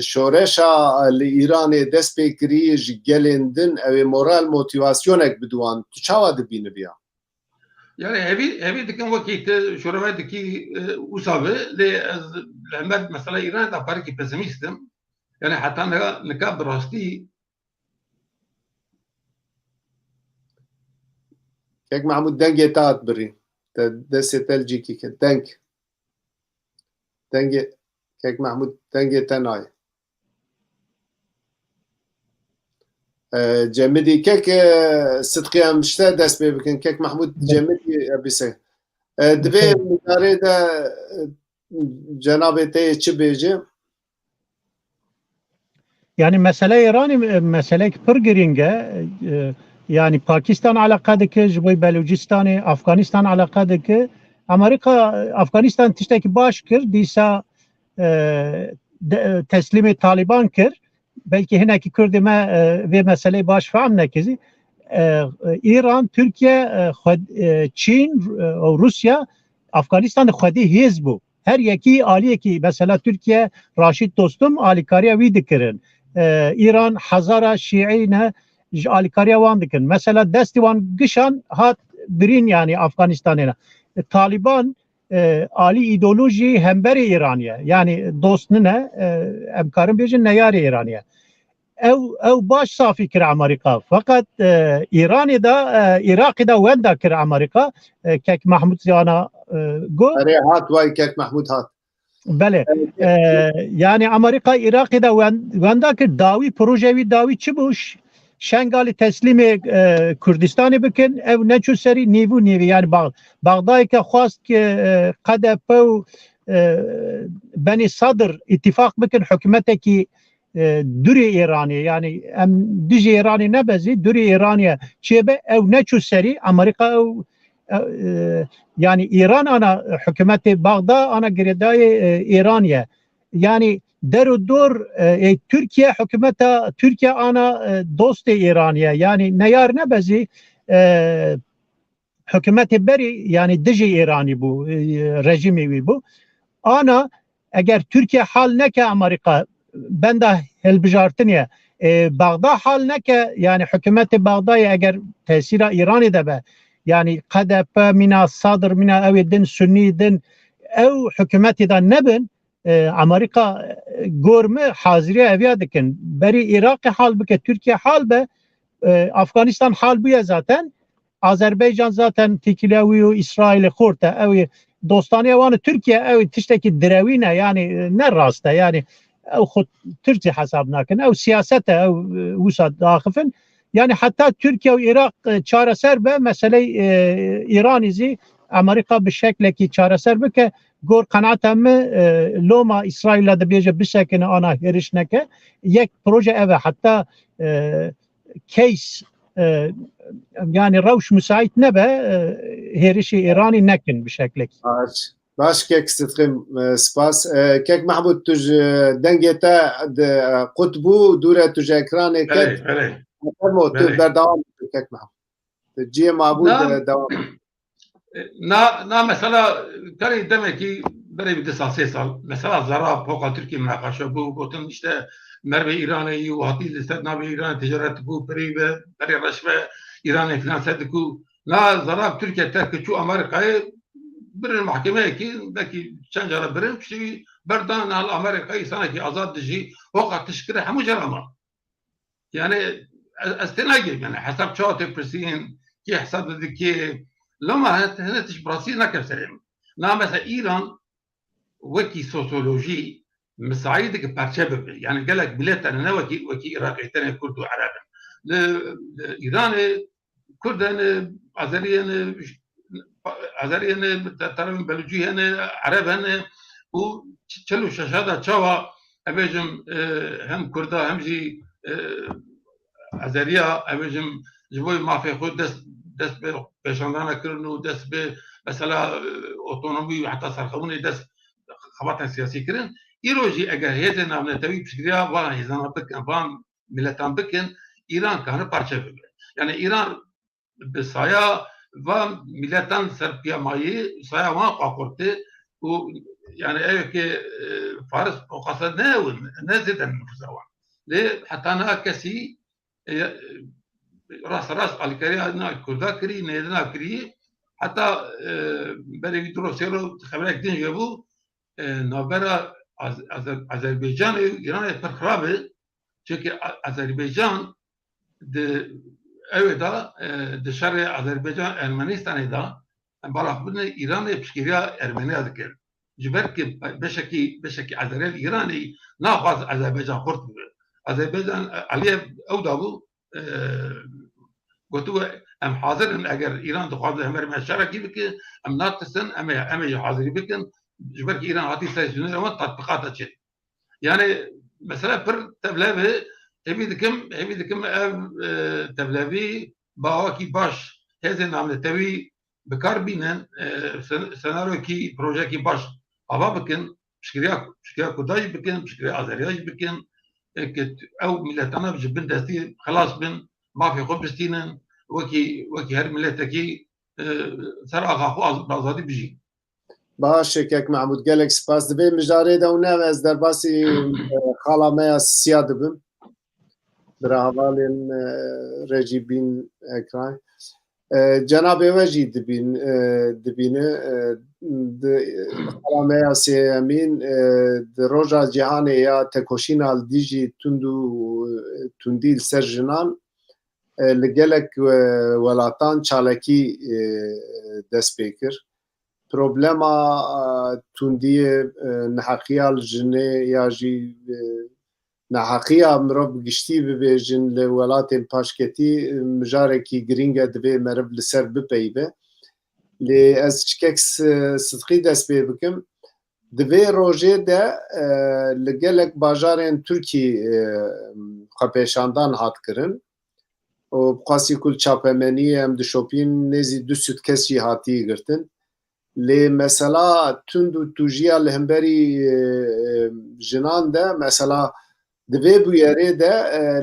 شورشا ایران دست پیکری گلندن او مورال موتیواسیونک بدوان تو چاوا دبینه بیا يعني هبي دكان وكيت شوربات دكي وصابه لعماد مثلا ايران دا باركي بيسيميستم يعني حتى نكاب راستي كيك محمود دنجي تات بري دسي تلجي كيك دنجي كيك محمود دنجي تناي جمدي كيك صدقي مشتا دست بكن كيك محمود جمدي ابيسه دبي مداري دا جنابتي چه بيجي يعني مسألة إيراني مسألة پر گرینگه يعني باكستان علاقه دكه جبوي بلوچستان افغانستان علاقه دكه امريكا افغانستان تشتكي باش كر ديسا تسليم طالبان كر بلكي هناك كرد ما في مسألة باش فهم نكزي إيران تركيا چين و روسيا افغانستان خودي حزبو her yekî aliyekî mesela Türkiye Raşid dostum alikariya wî dikirin. İran Hazara Şiîne alikariya wan dikin. Mesela destî wan gişan hat birîn yani Afganistan'a. Taliban ali ideoloji hemberî İraniye. Yani dost ne em karin bêjin neyarê İraniye. Ew baş safî kir Amerîka. Fakat İranê da Iraqê da wenda kir Amerîka. Kek Mahmud Ziyana got. hat vay Kek Mahmud hat. Bele. Yani Amerika Irak'ı da wenda kir davi projevi davi çi buş? Şengali teslimi Kürdistan'ı bikin ev neçü seri nivi yani Bağdayı ki xwast ki KDP beni sadr ittifak bikin hükümeteki dürü İraniye yani em dijî İraniye nebezi dürü İraniye çebe ev neçü seri Amerika yani İran ana hükümeti Bağda ana giredayı İraniye yani derudur Türkiye hükümeti Türkiye ana dost İraniye yani ne yar ne bezi hükümeti beri yani dijî İrani bu rejimi bu ana eğer Türkiye hal neke Amerika ben de helbijartiniye Bağda hal neke yani hükümeti Bağda'yı eğer tesira İran'ı da be yani KDP mina sadr mina ev din sünni din ev hükümeti da nebin Amerika gorme haziriye eviya dikin beri Irak'ı hal bike Türkiye hal be Afganistan hal buya zaten Azerbaycan zaten Tikilevi İsrail'i kurta ev dostane vanı Türkiye ev tişteki direvine yani ne rasta yani ev khud Türkiye hesabına kin ev siyasete ev vusat dâkhifin yani hatta Türkiye ve Irak çareser be meseleyi İranizi Amerika bir şekilde ki çareser bike gor kanaatem loma İsrail'le de bir sekine ana herişneke yek proje eve hatta case yani revş müsait nebe herişi İrani nekin bir şekilde. باش كيك ستخيم سباس كيك محمود تج دنجتا قطبو دورة تج اكراني كيك فرمو بردوام كيك محمود تجيه معبود دوام نا مثلا كاري دمكي بري بدي سال مثلا زراب فوق تركي مناقشه بو قلتن işte merve İran'ı وهاتي لستنا بإيران تجارت بو بري رشوه İran'ı finanse دكو نا زراب Türkiye terk şu Amerika'yı برن محكمه کی دکی چند جرا برن چی بردان al Amerika'yı sanki azad dici وقت تشكره همو جرامه يعني استناجي يعني حسب شو تبرسين كي حسب ذكي لما هنا تشبرسين نكسرين نا مثلا إيران وكي سوسيولوجي مساعدك بارشبب يعني قال لك بلاد أنا وكي عراقي تاني كرد وعرب إيران كردن Azeriyen tarafın Belüciyen Araben bu çelu şaşada çava ebecim hem Kurda hem ji Azeriya ebecim jiboy mafi xud dest be peşandana kirnu dest be mesela otonomi hatta sarxabuni dest xabatan siyasi kirin İroji eğer heze namne tabi pişkiriya var hezana bikin van milletan bikin İran kanı parça bilir. Yani İran besaya و ملتان سرپیمایی سایوان قاقرته و یعنی اگه که فارس قصد نه زدن نفوذوان لی حتی نه کسی راس آلیکاری نه کردا کری نه نه کری حتی برای دروسیرو خبرک دین جبو نابرا آذربایجان و ایران پر خرابه چون آذربایجان evet da dışarı Azerbaycan Ermenistan'ı da balakbını İran'ı pişkiriya Ermeniya dikir. Ciber ki beşeki Azerbaycan İran'ı nafaz Azerbaycan kurt gibi. Azerbaycan Aliyev evda bu gotu em hazırın eğer İran dıkabı hemer meşara gibi ki em natisın em hazır bikin ciber ki İran hati sayısını ama tatbikat açın. Yani mesela per tevlevi Evi dikim ev tevlevi bağaki baş heze namle tevi bekar binen senaryo ki proje ki baş hava bikin pişkiriya kudaj bikin pişkiriya Azeriyaj bikin ev milletana bin desti xalas bin mafi xo bistinin vaki her milleteki ser ağaxu azadi bijin. باش كيك محمود قالك سباس دبي مجاري داونا از درباسي خالا ما سياد بم براهالين رجيبين اكراي جناب وجي دبينه خالا ما سيامين روجا جهان يا تكوشينال ديجي تنديل سرجنان لقلك ولاتان چالكي دسبيكر problema tundiye nehaqiyal jine ya jî nehaqiya mirov giştî bibêjin li welatên paşketî mijarekî giring e divê meriv li ser bipeyve. Lê ez çikek sidqî dest pê bikim divê rojê de li gelek bajarên Tirkî xwepêşandan hat kirin û qasî ku çapemeniyê em dişopîn nêzî du sutkes jî hatî girtin. Lê mesela tund û tujiya li hemberî jinan de mesela di vê bûyerê de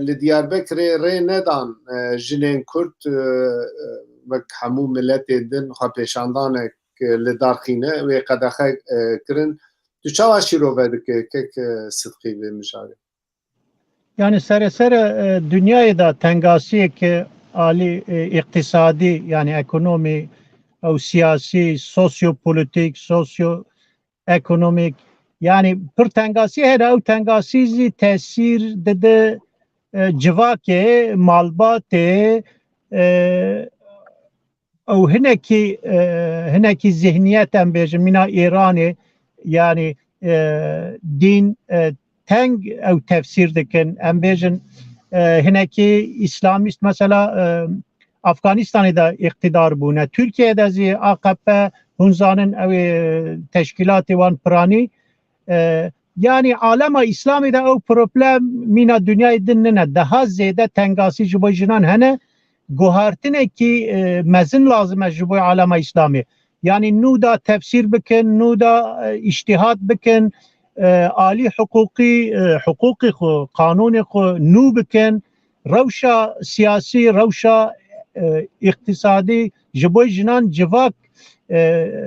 li Diyarbekirê rê nedan jinên Kurd wek hemû milletê din xwepêşandanek li darxîne wê qedexe kirin. Tu çawa şîrove dike kek sidqî vê mijarê? Yani sereser dünyayê da tengasiyeke alî iktisadî yani ekonomî او siyasi, sosyopolitik, sosyoekonomik yani pir tengasi hene ew tengasî tesîr dide civakê, malbatê ew hinekî zihniyet em bêjin mîna Îranê yani dîn teng ew tefsîr dikin em bêjin hinekî İslamîst mesela Afganistan'da da iktidar bûne. Türkiye'de zî AKP hunzanın ev teşkilatı wan pirani yani alema İslam'da ev problem mina dünyayı dinine daha ziyade tengasi ji bo jinan hene guhartine ki mezin lazım ji bo alema İslami. Yani nu da tefsir bikin, nu da iştihat bikin, ali hukuki kanuni nu bikin, rewşa siyasi, rewşa iktisadi ji bo jinan civak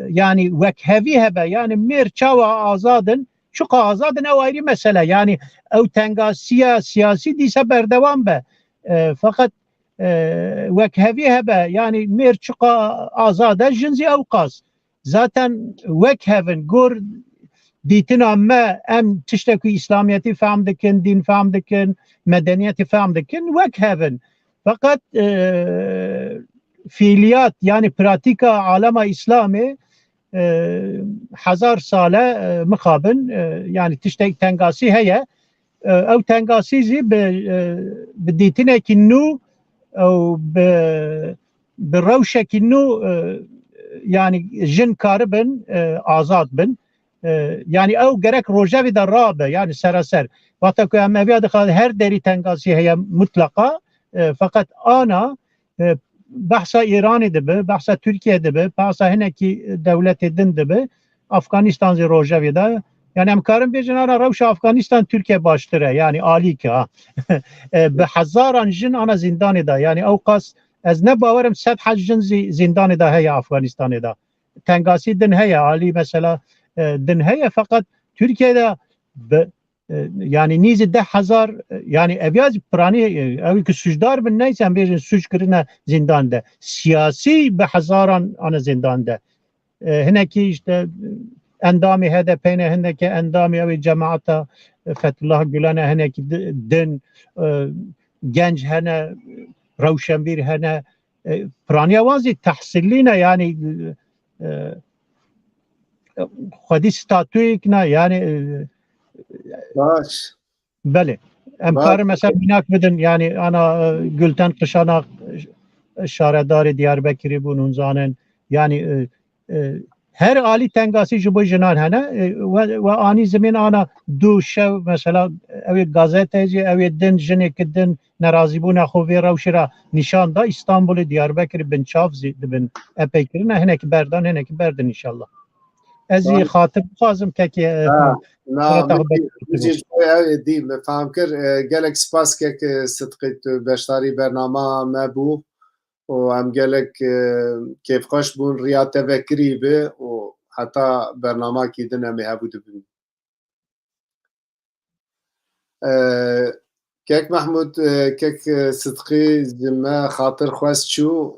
yani wekhevi hebe yani mer çawa azadın çok azadın ew ayrı mesele yani ew tengasiya siyasi dîse berdevam be fakat wekhevi hebe yani mer çok azade jinzi ew qas zaten wekhevin gur dîtina me em tiştekî İslamiyetî fehm dikin, din fehm dikin, medeniyetî fehm dikin wekhevin. Fakat fiiliyat yani pratika alema İslami hazar sale mukabın yani tiştek tengasi heye ev tengasi zî bi dîtinekî nû ew bi rewşekî nû yani jin karibin azad bin yani ew gerek rojevî de rabe yani seraser vata ku em eviya dixwaze her derî tengasi heye mutlaka fakat ana bahsa İran'ı dibe, bahsa Türkiye dibe, bahsa hineki devleti din dibe, Afganistan zî rojevî de yani em karin bêjin ana rewşa Afganistan Türkiye baştır yani alî ki ha bi hezaran jin ana zindanê da yani ew qas ez ne bawerim sed hez jin zindanê da heye Afganistanê da tengasî din heye alî mesela din heye fakat Türkiye'de yani nîzî 10,000 yani evyaz pirani ev ki suçdar bin neyse bêjin suç kirine zindan de siyasi bi hezaran ana zindan de hinekî işte endamê HDP'ne hinekî endamê ew cemaata Fethullah Gülen'e hinekî din genç hene rewşenbîr hene piraniya wan zî tehsillîne yani xwedî statûyek ne yani Baş. Bele. Em karim mesela binak bidin yani ana Gülten Kışanak şaredarı Diyarbakır'ı bunun zanen yani her ali tengasi ji bo jinan hene ve ani zemin ana du şev mesela ev gazeteci ev din jinek din narazî bûna xwe vê rewşira nîşan da İstanbul'u Diyarbakır bin çav dibin epeykirin hinekî berdan hinekî berdin inşallah. Ez ê xatir bixwazim kekê دي فهم كر قالك سباس كيك صدقت بشتاري برنامه ما بو و ام قالك كيف خوش بون رياضه فكري به و حتى برنامج كيدنا مهابو دبن كيك محمود كيك صدقي زما خاطر خواست شو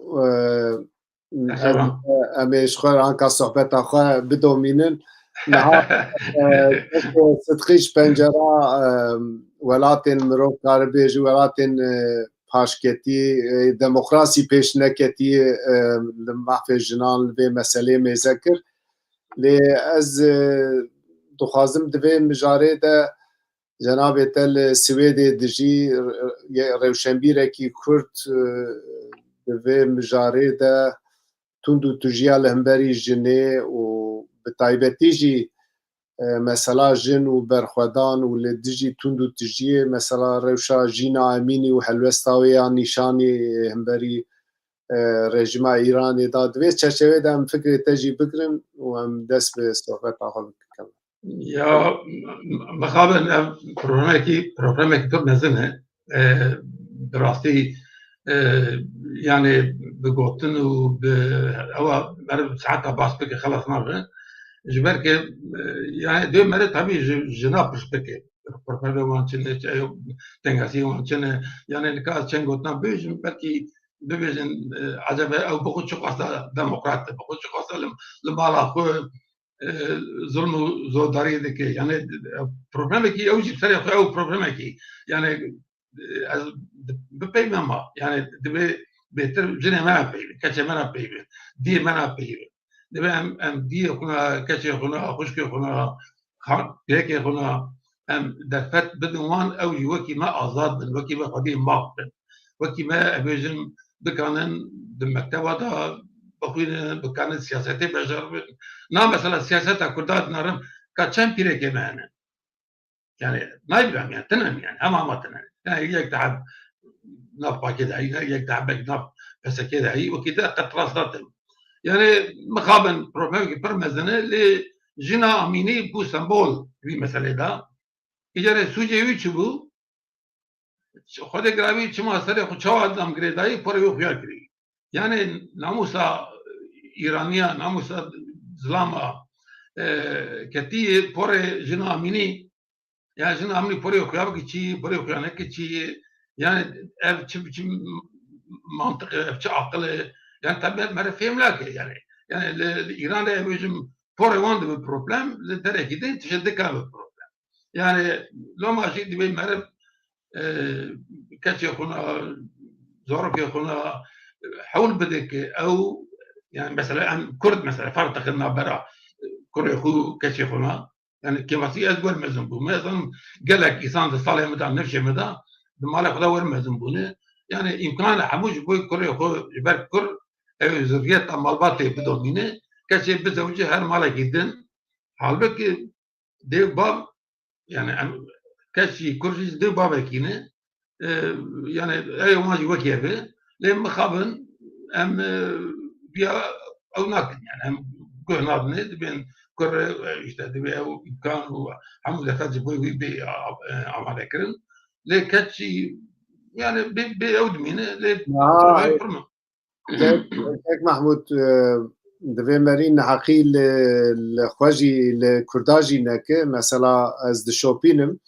امش خوار عنك صحبت اخوة بدومينن نها صدقيش پنجره ولاتن مروف کاربیج ولاتن پاشکتی دموکراسی پیش نکتی لمحفظ جنان به مسئله میذکر لی از دخوازم دوی مجاره ده جناب تل سوید دجی روشنبیره کی کرد دوی مجاره ده تندو تجیا لهمبری جنه و بتایبتی جی مثلا جن و برخودان و لدجی تندو تجیه مثلا روشا جینا امینی و حلوستاویا نشانی همبری رژیم ایرانی داد و چشوه ده هم فکر تجی بگرم و هم دست به صحبت آخر بکنم یا مخابن پروگرامی تو نزنه براستی يعني بقوتن هو ساعتها باس بك خلاص نرجع جبرك يعني دو مرات طبيعي جناب بك بروفيسور وانشن تنغاسي وانشن يعني الكاس شن قلنا بيج بركي بيجن عجب او بقول شو قصه ديمقراط بقول شو قصه لما خو ظلم زوداري ذيك يعني بروبلمك اوجي بسرعه او بروبلمك يعني بپیمم یعنی دبی بهتر جنه منو پیمه کچه منو پیمه دی منو پیمه دبی ام دی خونه کچه خونه خوشکی خونه پیک خونه ام دفت بدوان او وکی ما آزاد بن وکی ما خودی ماق بن وکی ما ابیجن بکنن دمکتبه دا بخوین بکنن سیاستی بجار بن نه مثلا سیاست کردات نرم کچن پیره که معنی يعني ما يبقى يعني تنم يعني ما تنم يعني يقطع نف كده يقطع بك بس كده هي وكده قد رصدتهم يعني مخابن بروبلم برمزنه لجنا اميني بو سمبول في مساله ده اجاره سوجي ويچبو خود گراوي چما سره خو چوا ادم گريداي پر يو خيار كري يعني ناموسا ايرانيا ناموسا زلاما كتي پر جنا اميني يعني جنا عملي بوري وخيابك شيء بوري وخيانك شيء يعني شيء منطق شيء عقل يعني تبع ما فهم لك يعني ايران ده بيجم بوري وان ده بروبلم لدرجه كده تشد كام بروبلم يعني لو ما شيء دي ما كاتش يكون زورك يكون حول بدك او يعني مثلا كرد مثلا فرض خدنا برا كرد يخو كاتش يكون يعني كما سي أزور مزنبو مثلا قال لك إنسان تصالح مدى نفسه مدى بمالك خدور مزنبونه يعني إمكان حموش بوي كوري خو يبارك كور زريات مالباتي بدومينه كشي بزوجه هر مالك جدا حالبك دي باب يعني كشي كورجيز دي باب كينه يعني أي ماجي وكيفه لما خابن أم بيا أو ناكن يعني أم قهنا بين كر يشتهي أو كان وعمل ثلاثة بوي بي عمل كرن لكتشي يعني بأود مين كيك محمود دوی مرین حقیل لخواجی لکرداجی نکه مثلا از دشوپینم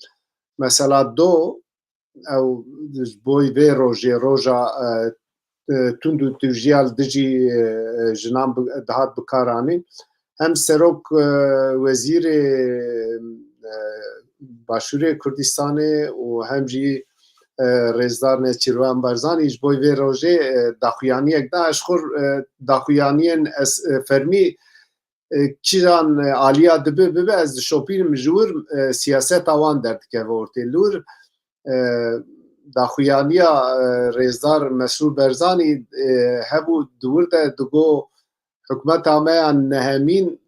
مثلا دو او بوی وی روژا تندو تجیال دجی جنام دهات بکارانی هم سروک وزیر باشوری کردستان و هم جی رزدار نچیروان برزانی اج بوی وی روژه داخویانی اک دا اشخور داخویانین فرمی چیران آلیا دبه از شوپین مجور سیاست آوان درد که ورتی لور داخویانیا رزدار مسرور برزانی هبو دور ده دگو حکومت همه نهمین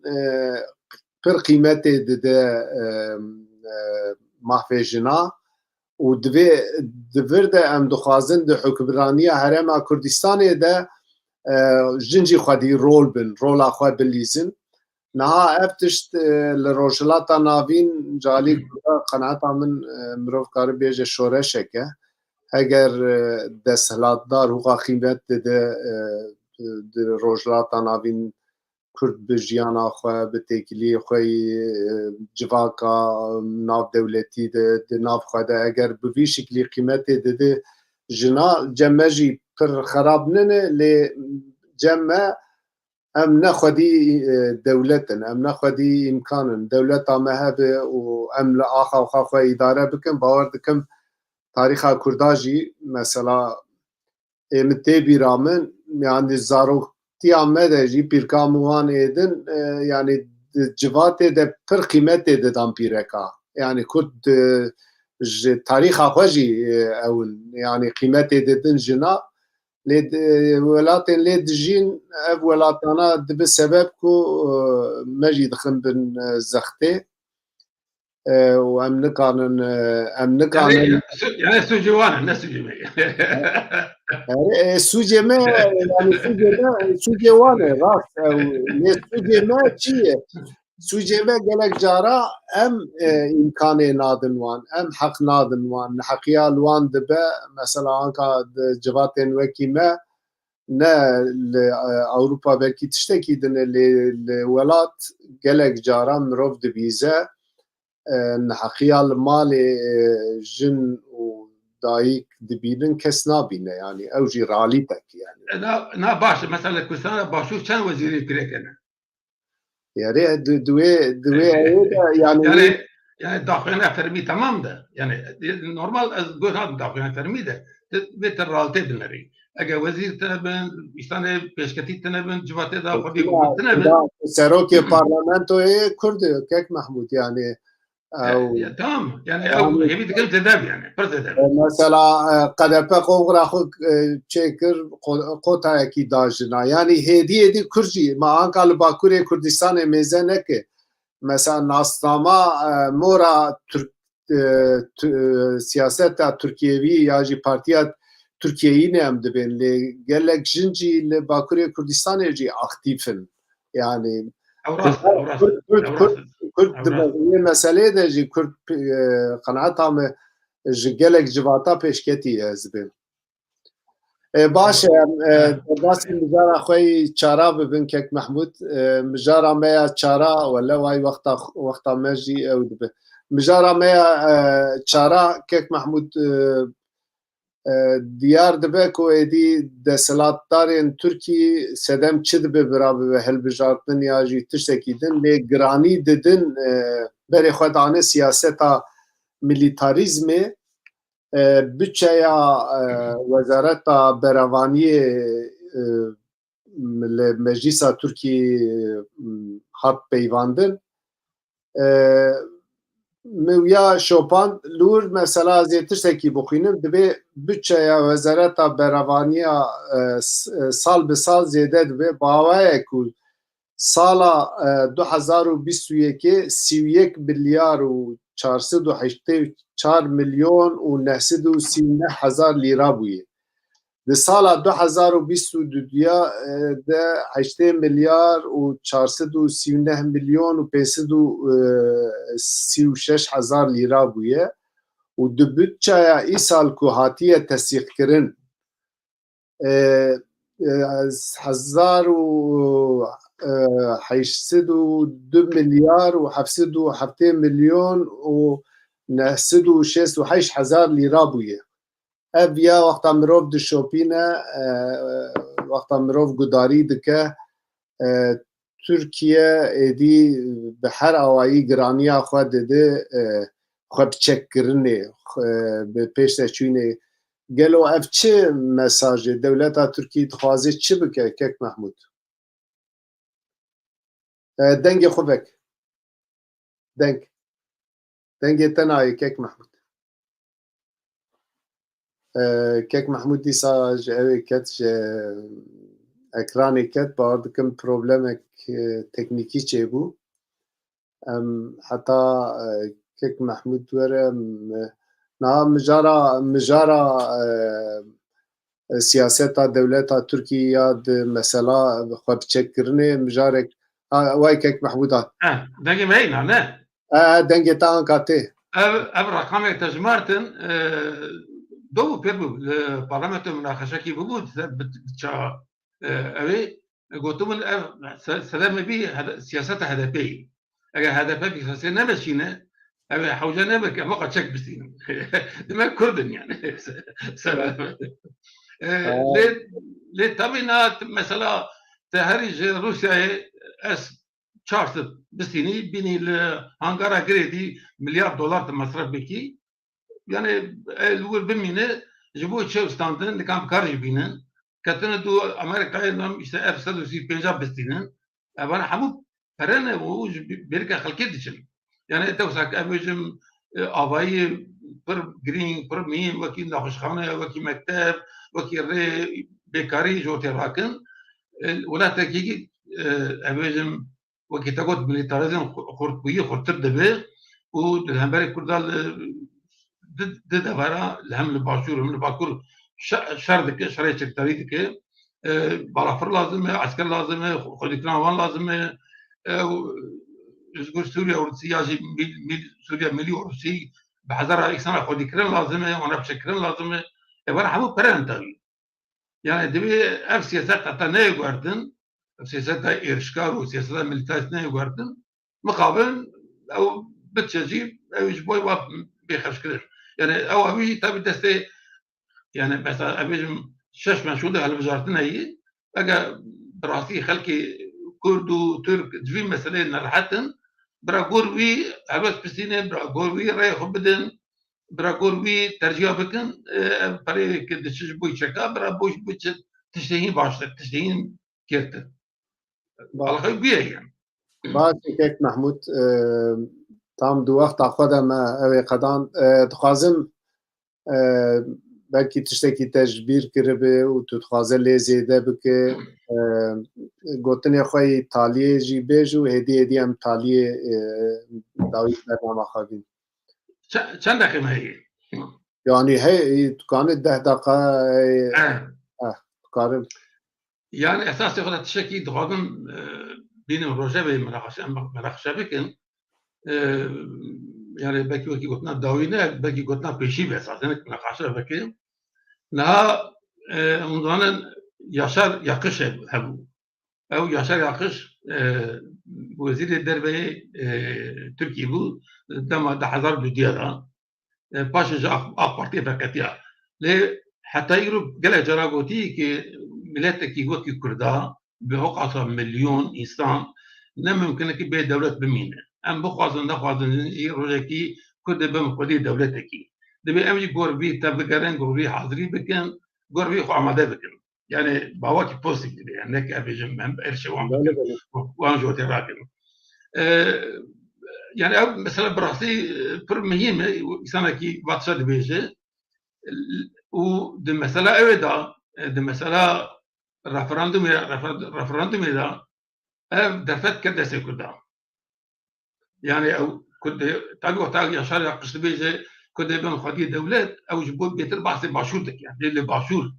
پر قیمت ده محفظ جنا و دویر ده ام دخوازن ده حکمرانی هرم کردستان ده جنجی خودی رول بن رول خود بلیزن نها افتشت لروجلاتا ناوین جالی قناعت من مروف کار بیج شورشه که اگر دستهلات دار حقوق قیمت ده روجلاتا ناوین کورد به ژیانا خو به تێکیلی خۆی civaka nav dewletî di nav xwe de eger bi vî şeklî qîmetê dide jina cem jî pir xerab nine lê cem me em nexwedî dewletin em nexwedî îmkanin dewleta me hebe û em li axa xwe xwe îdare bikin bawer dikim tarîxa Kurda jî mesela min tê bîra min yani zaroktiya me de jî pîrka wan êdin yani civatê de pir qîmetê didan pîreka yani Kurd ji tarîxa xwe jî ewin yani qîmetê didin jina lê welatên lê dijîn ev welatana dibe sebeb ku me jî dixin bin zextê û em nikanin yani sucê wan ne sucê me sucê me yani sucê wan e rast lê sucê me çi ye sucê me gelek cara em îmkanê nadin wan em heq nadin wan heqiya li wan dibe mesela anka civatên wekî me ne li Ewropa belkî tiştekî dine lê li welat gelek cara mirov dibîze heqiya li malê jin û dayîk dibînin kes nabîne yani ew jî realîtekî yani na baş mesela Kurdistana başûr çend wezîrê pirêkene yani duê yani daxuyana fermî tamam de yani normal ez got hat daxuyana fermî de vê te realîtê dinêrî eger wezîr tune bin îstanê pêşketî tune bin civatê da xwedî tune bin serokê parlamentoyê Kurd e Kek Mahmud yani tamam yani ew hêvî dikin têdev yani pir têdev mesela qedepe qovra xwe çêkir qotayekî da jina yani hêdiyê dî Kurd jî ma anka li Bakurê Kurdistanê mêze neke mesela nasnama mora siyaseta Tirkiyevî ya jî partiya Tirkiyeyî ne em dibin lê gelek jin jî li Bakurê Kurdistanê jî aktif in yani Kurd di meselê de jî Kurd qenaeta me ji gelek civata pêşketî ez bim baş e basî mijara xwe çara bibin Kek Mahmud mijara me ya çara wele way wexta me jî ew dibe mijara me ya çara Kek Mahmud diyar dibe ku êdî desthilatdarên Tirkî sedem çi dibe birabe ve hilbijartin ya jî tiştekî din lê giranî didin berê xwe dane siyaseta milîtarizmê bütçeya Wezareta Berevaniyê li Meclîsa Tirkiyê hat peyvandin ya şopand lûr mesela zê tiştekî bixwînim dibe bütçeya Wezareta Berevaniya sal bi sal zêde dibe bawayek ku sala 2021 31 milyar û 484 milyon û 939 hezar lîra bûye di sala 2022 de 8 milyar û 439 milyon û 536 hezar lîra bûye û di bütçeya îsal ku hatiye tesîqkirin 802 milyar û 707 milyon û 966 hezar lîra bûye ev ya wexta mirov dişopîne wexta mirov gudarî dike Tirkiye êdî bi her awayî giraniya xwe dide xwe biçekkirinê bi pêşteçûnê gelo ev çi mesajê dewleta Tirkî dixwaze çi bike Kek Mahmud dengê xwe vek dengê te nayê Kek Mahmud Kek Mahmud dîsa ji evê ket ji ekranê ket bawer dikim problemek teknîkî çêbû em heta Kek Mahmud were niha mijara siyaseta dewleta Tirkî ya di mesela xwe biçekkirinê mijarek way Kek Mahmud hat dengê me heyna ne dengê te anka tê ev rakamek te ji martin دو پێ بوو لە پارلەمەنتە مناقەشەکی ببوو بچا ئەوێ قلت من سلام بي سياسات هدفي اگر هدفي سياسي نمشينا اگر حوجنا بك فقط شك بسين ما كردن يعني سلام ليه تبينات مثلا تهرج روسيا اس شارت بسيني بيني الانقره كريدي مليار دولار مصرف بكي يعني الول بمينه جبوه شو ستاندن اللي كان بكارج بينن كاتنا دو امريكا ينام يستعرف سدو سي بنجاب بستينن انا حمو فرنا ووج بيركا خلكيدشن يعني توساك امجم افاي بر جرين بر مين وكي نخشخانه وكي مكتب وكي ري بيكاري جوتي راكن ولا تكيكي امجم وكي تقول ميليتاريزم خرطبيه خرطر دبي والهمبري كردال ضد افارا الهم الباشور هم الباكور شردك شريت التاريخ بالافر لازم عسكر لازم خليكناوان لازم يقول سوريا وروسيا سوريا ملي وروسي بحذرها إكسانا خليكرن لازم وانا بشكرن لازم افارا حمو برانتاوي يعني دبي اف سياسات حتى نايو غاردن سياسات إيرشكار وسياسات ميليتايز نايو غاردن مقابل او بتشجيب او يجبوي بيخشكرن يعني او ابي تبي دستي يعني بس ابي شش منشوده على وزارتنا هي اجا براسي خلكي كرد وترك دفي مسألة نرحتن براغور وي عباس بسينه براغور وي راي خبدن براغور وي ترجيع بكن بري كدشش بوي شكا برا بوش بوش تشتهين باشتر تشتهين كيرت على خير بيه يعني بعد كيك محمود tam du wexta xwe de me ew ê qedan dixwazim belkî tiştekî te ji bîr kiribe û tu dixwaze lê zêde bike gotinê xwe yê taliyê jî bêj û hêdî hêdî em taliyê dawî bername xwe bîn. Çend deqîme heye? Yani hey tukanê 10 deqa tukarim. Yani esasê xwe de tiştekî dixwazim bînim rojevê meraxşe bikin يعني بكي وكي قلنا داوينا بكي قلنا بيشي بس عشان نقاشة بكي نها منظانا ياشار يقش هبو أو ياشار يقش وزير الدربي تركي بو دم ده حزار جديا ده باش جا أقارتي فكتيا ليه حتى يروب جل جراغوتي كي ملتك وكي كردا بهوقة مليون إنسان نم ممكن كي بيت دولة بمينه ام بخوازن نخوازن روجكي كود بم خودي دولتكي دبي امجي غوربي تبقرن غوربي حاضري بكن غوربي خو عماده بكن يعني باواكي بوزيتيف يعني انك ابيجم من ارشوان وان جوتي راكن يعني مثلا براسي بر مهم سنكي باتشا دبيجي و د مساله اودا د مساله رفراندوم دا دفت كده سيكودا يعني او كنت تاقي يشار قصد بيجي كنت يبان خدي دولات او جبوت بيتر بحث باشورتك يعني اللي باشور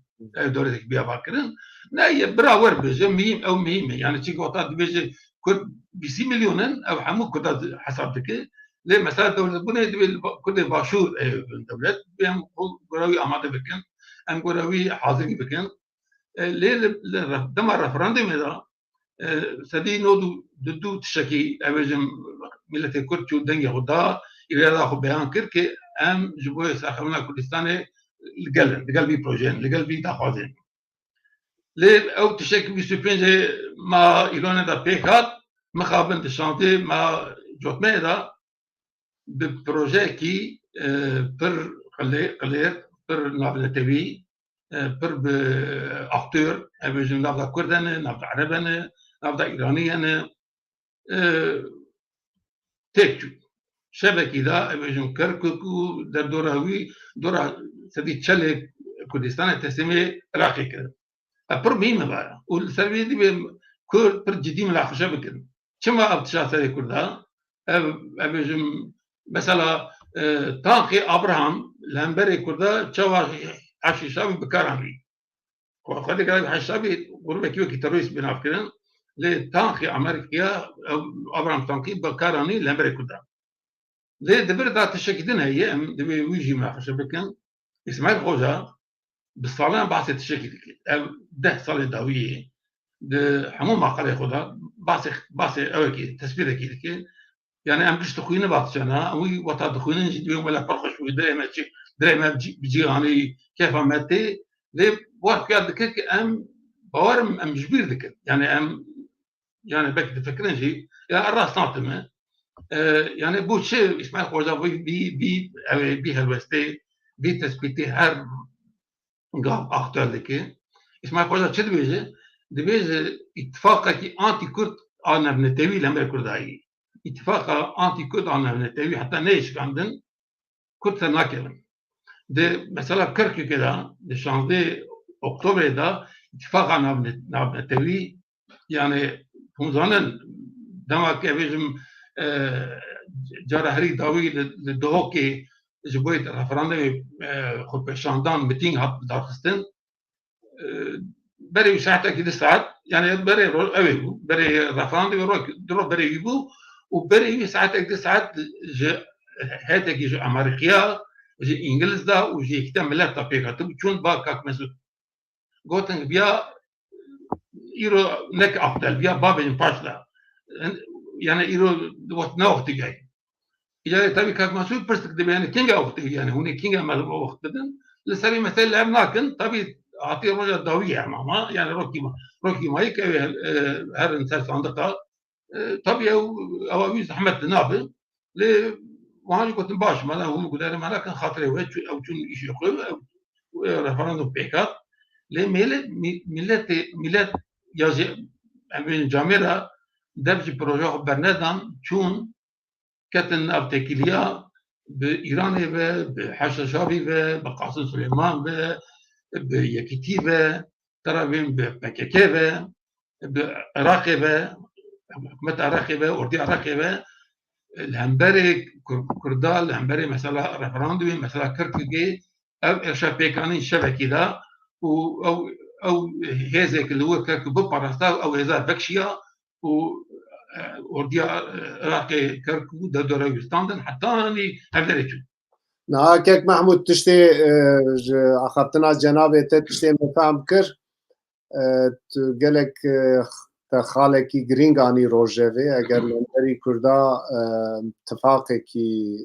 دولتك بيها باكرين لا يبرا ور بيجي مهم او مهمه يعني تشي قطات بيجي كنت بسي مليونن او حمو كنت حسابتك ليه مثلا دولة بني كنت باشور دولات بهم قراوي اماده بكن ام قراوي حاضرين بكن ليه دمر رفراندوم ده سدي نودو ددو تشكي أبجم ملة كرد شو دنيا غدا إلى هذا خو بيان كركي أم جبوي ساخمنا كردستاني لقلبي بروجين لقلبي داخوازين ليه أو تشكي بسوبينجي ما إيران دا بيكات مخابن تشانتي ما جوتمي دا ببروجي كي بر قلير بر نابل تبي بر بأكتور أبجم نابل كردن نابل عربن نابل إيرانيين تكتو شبكي دا أبجم كركوكو در دوراوي دورا سدي تشلك كردستان تسمي راقي كده أبر ميمة بقى والسربية دي كرد بر جديد من العخشة بكده كما أبتشا سري كردا أبجم مثلا تاقي أبراهام لهمبري كردا تشوا عشي شابي بكارامي وخدي كده حشابي قربة كيوكي ترويس بنافكرن لتانكي أمريكا أبراهام تانكي بكاراني لأمريكا دا ليه دبر دا تشكيدين هي دبي ويجي ما خشبكن إسماعيل خوجا بالصالان بعث تشكيد 10 صالة داوية همون مقاله خدا باس اوکی تثبیت کی که یعنی ام گشت خوینه باطشنا اوی وتا دخوینه جدی ولا فرخش وده ما شي دريما بجياني كيف ماتي لي وقت كذا ام باورم ام جبير ذكر يعني ام يعني بك تفكرين شيء يا الراس ناطمه يعني بو شيء اسمع خوجا بي هالوستي بي تثبيتي هر قال اختار لك اسمع خوجا شد بيجي دبيجي اتفاقك انتي كرد انا بنتوي لما كرداي اتفاق انتي كرد انا بنتوي حتى نيش عندن كرد ناكلم ده مثلا كركي كده ده شانزي اكتوبر ده اتفاق انا بنتوي يعني هم زانن دما كيفيجم جارة هري داوي للدهوكي جبويت رفراندم خود بشاندان متين هات دارخستن بري ساعتها كده ساعات يعني بري اوي بري رفراندم درو بري يبو وبري ساعتها كده ساعات هاتا كي امريكا جي انجلز دا وجي كتاب ملات تابيكا شون باكاك مسود قوتن بيا يرو نك افضل بيا بابين فاشلا يعني يرو وقت نوقت جاي إذا تبي كاك مسؤول برستك دبي يعني كينجا وقت يعني هوني كينجا ما وقت بدن لسه مثل لعب لكن تبي أعطي رجع ضوية ماما يعني روكي ما هيك هر إنسان صندوق تبي أو أبي زحمة نابل ل وهاني كنت باش ما هو قدر ما لكن خاطري وجه أو شون إشي يقول أو رفرندوم بيكات لملت يجي من جامعة درج بروجه برندان شون كتن أبتكيليا بإيران بحشاشابي بقاسم سليمان بيكيتي ترابين بكيكي بعراق حكومة عراق أردي عراق الهمبري كردال الهمبري مثلا رفراندوي مثلا كركجي أو إرشاد بيكاني شبكي ذا أو هذاك اللي هو كركب بباراستا أو هذا بكشيا وردي راقي كركو دادورا يستاندن حتى اني هفدريتو نهاكك محمود تشتي اخذتنا جنابه تشتي مفهم كر قالك خالكي جرينغاني روجيفي اگر لندري كردا اتفاقكي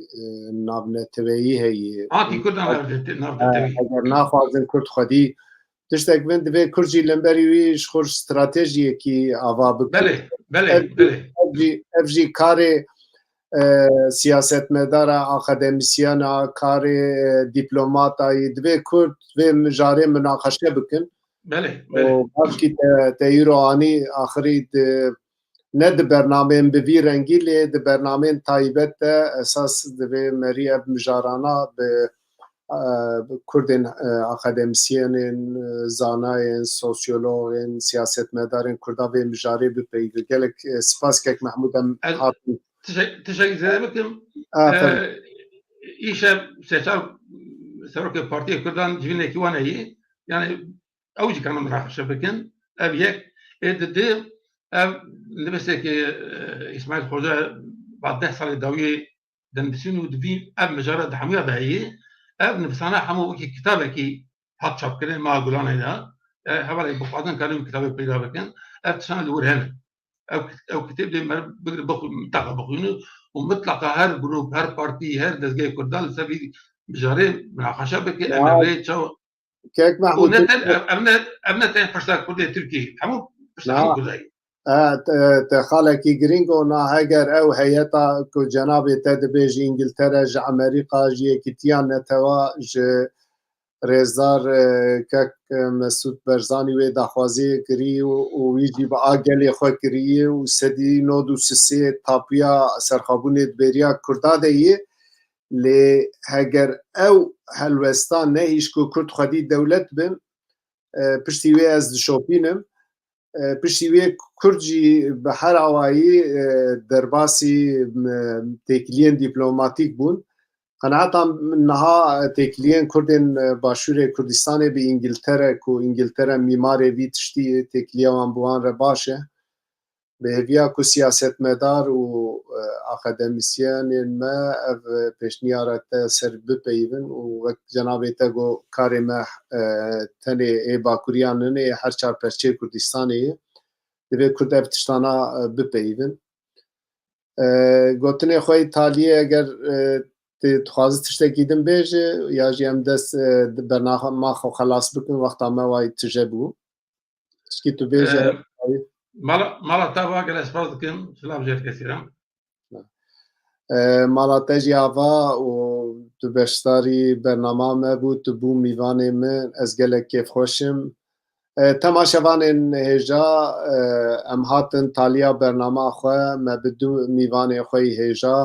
نابنه تبعي هي انتي كردا نابنه اگر ناخوازن كرد خدي تشتك بند في كرجي لمبري ويش خور استراتيجيه كي اوا بله افجي كاري سياستمدار اكاديميسيانا كاري دبلوماتا يدوي كرد في مجاري مناقشه بكن بله وباقي تيرواني اخري ند برنامه بفي رنگيله د برنامه تايبت اساس د مريا مجارانا ب کردن اکادمیسیانین زاناین سوسیولوژین سیاستمدارین کردا و مجاری بپیوی گلک سپاس که محمودم حاطی تشکر زدم ایش سرک پارتی کردان جوینه کیوانه یعنی اوجی کنم مناقشه بکن اب یک ادده اب نبسته که اسماعیل خوجا بعد 10 سال داوی دنبسینو دوی اب مجاره دحمیه بهایی اب نفسانا حمو وكي كتابكي حط شاب كده ما قولنا هنا حوالي بقعدن كانوا كتابة بيدا بكن اب تسان اللي ورهنا او كتاب دي بقدر بقول متاقة بقولنا ومطلقة هر جروب هر بارتي هر دزجاي كردال سبي بجاري مناقشة بكي امريكا شو كيك محمود ابنت فرصة كردية تركي حمو فرصة كردية خالكي جرينغو نا هاجر او هيئتا كو جنابي تدبيج انجلترا ج امريكا جي كتيان نتوا ج ريزار كك مسعود برزاني و داخوازي كري و ويجي باغلي خو كري و سدي نودو سسي تابيا سرخابون بريا كردا دي لي هاجر او هلوستان نهيش كو كرد خدي دولت بن پشتی وی از شوپینم پشتی وی کرجی به هر آوایی درباسی تکلین دیپلماتیک بون قناعتم نها تکلین کردن باشور کردستان به انگلتره کو انگلتره میمار وی تشتی تکلیان بوان را باشه به هویا کو سیاست مدار و اکادمیسیان ما پیشنیارت سر بپیون و جناب تگو کار ما تنه ای باکوریان نه هر چهار پرچه کردستانی divê Kurd ev tiştana bipeyivin. Gotinê xwe Taliyê eger tê dixwazî tiştekî din bêje ya jî em dest bernama xwe xelas bikin wexta me wayî tije bû. Şkî tu bêje Mala te va gelek spas dikim, silav jê dikesirim. mala te jî ava û tu beşdarî bernama me bû, tu bû mîvanê min, ez gelek kêfxweş im. Temaşevanên hêja em hatin taliya bernama xwe me bi du mîvanê xwe yî hêja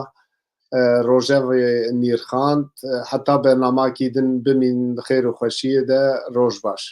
rojevê nîrxand heta bernamakî din bimîn xêr û xweşiyê de roj baş.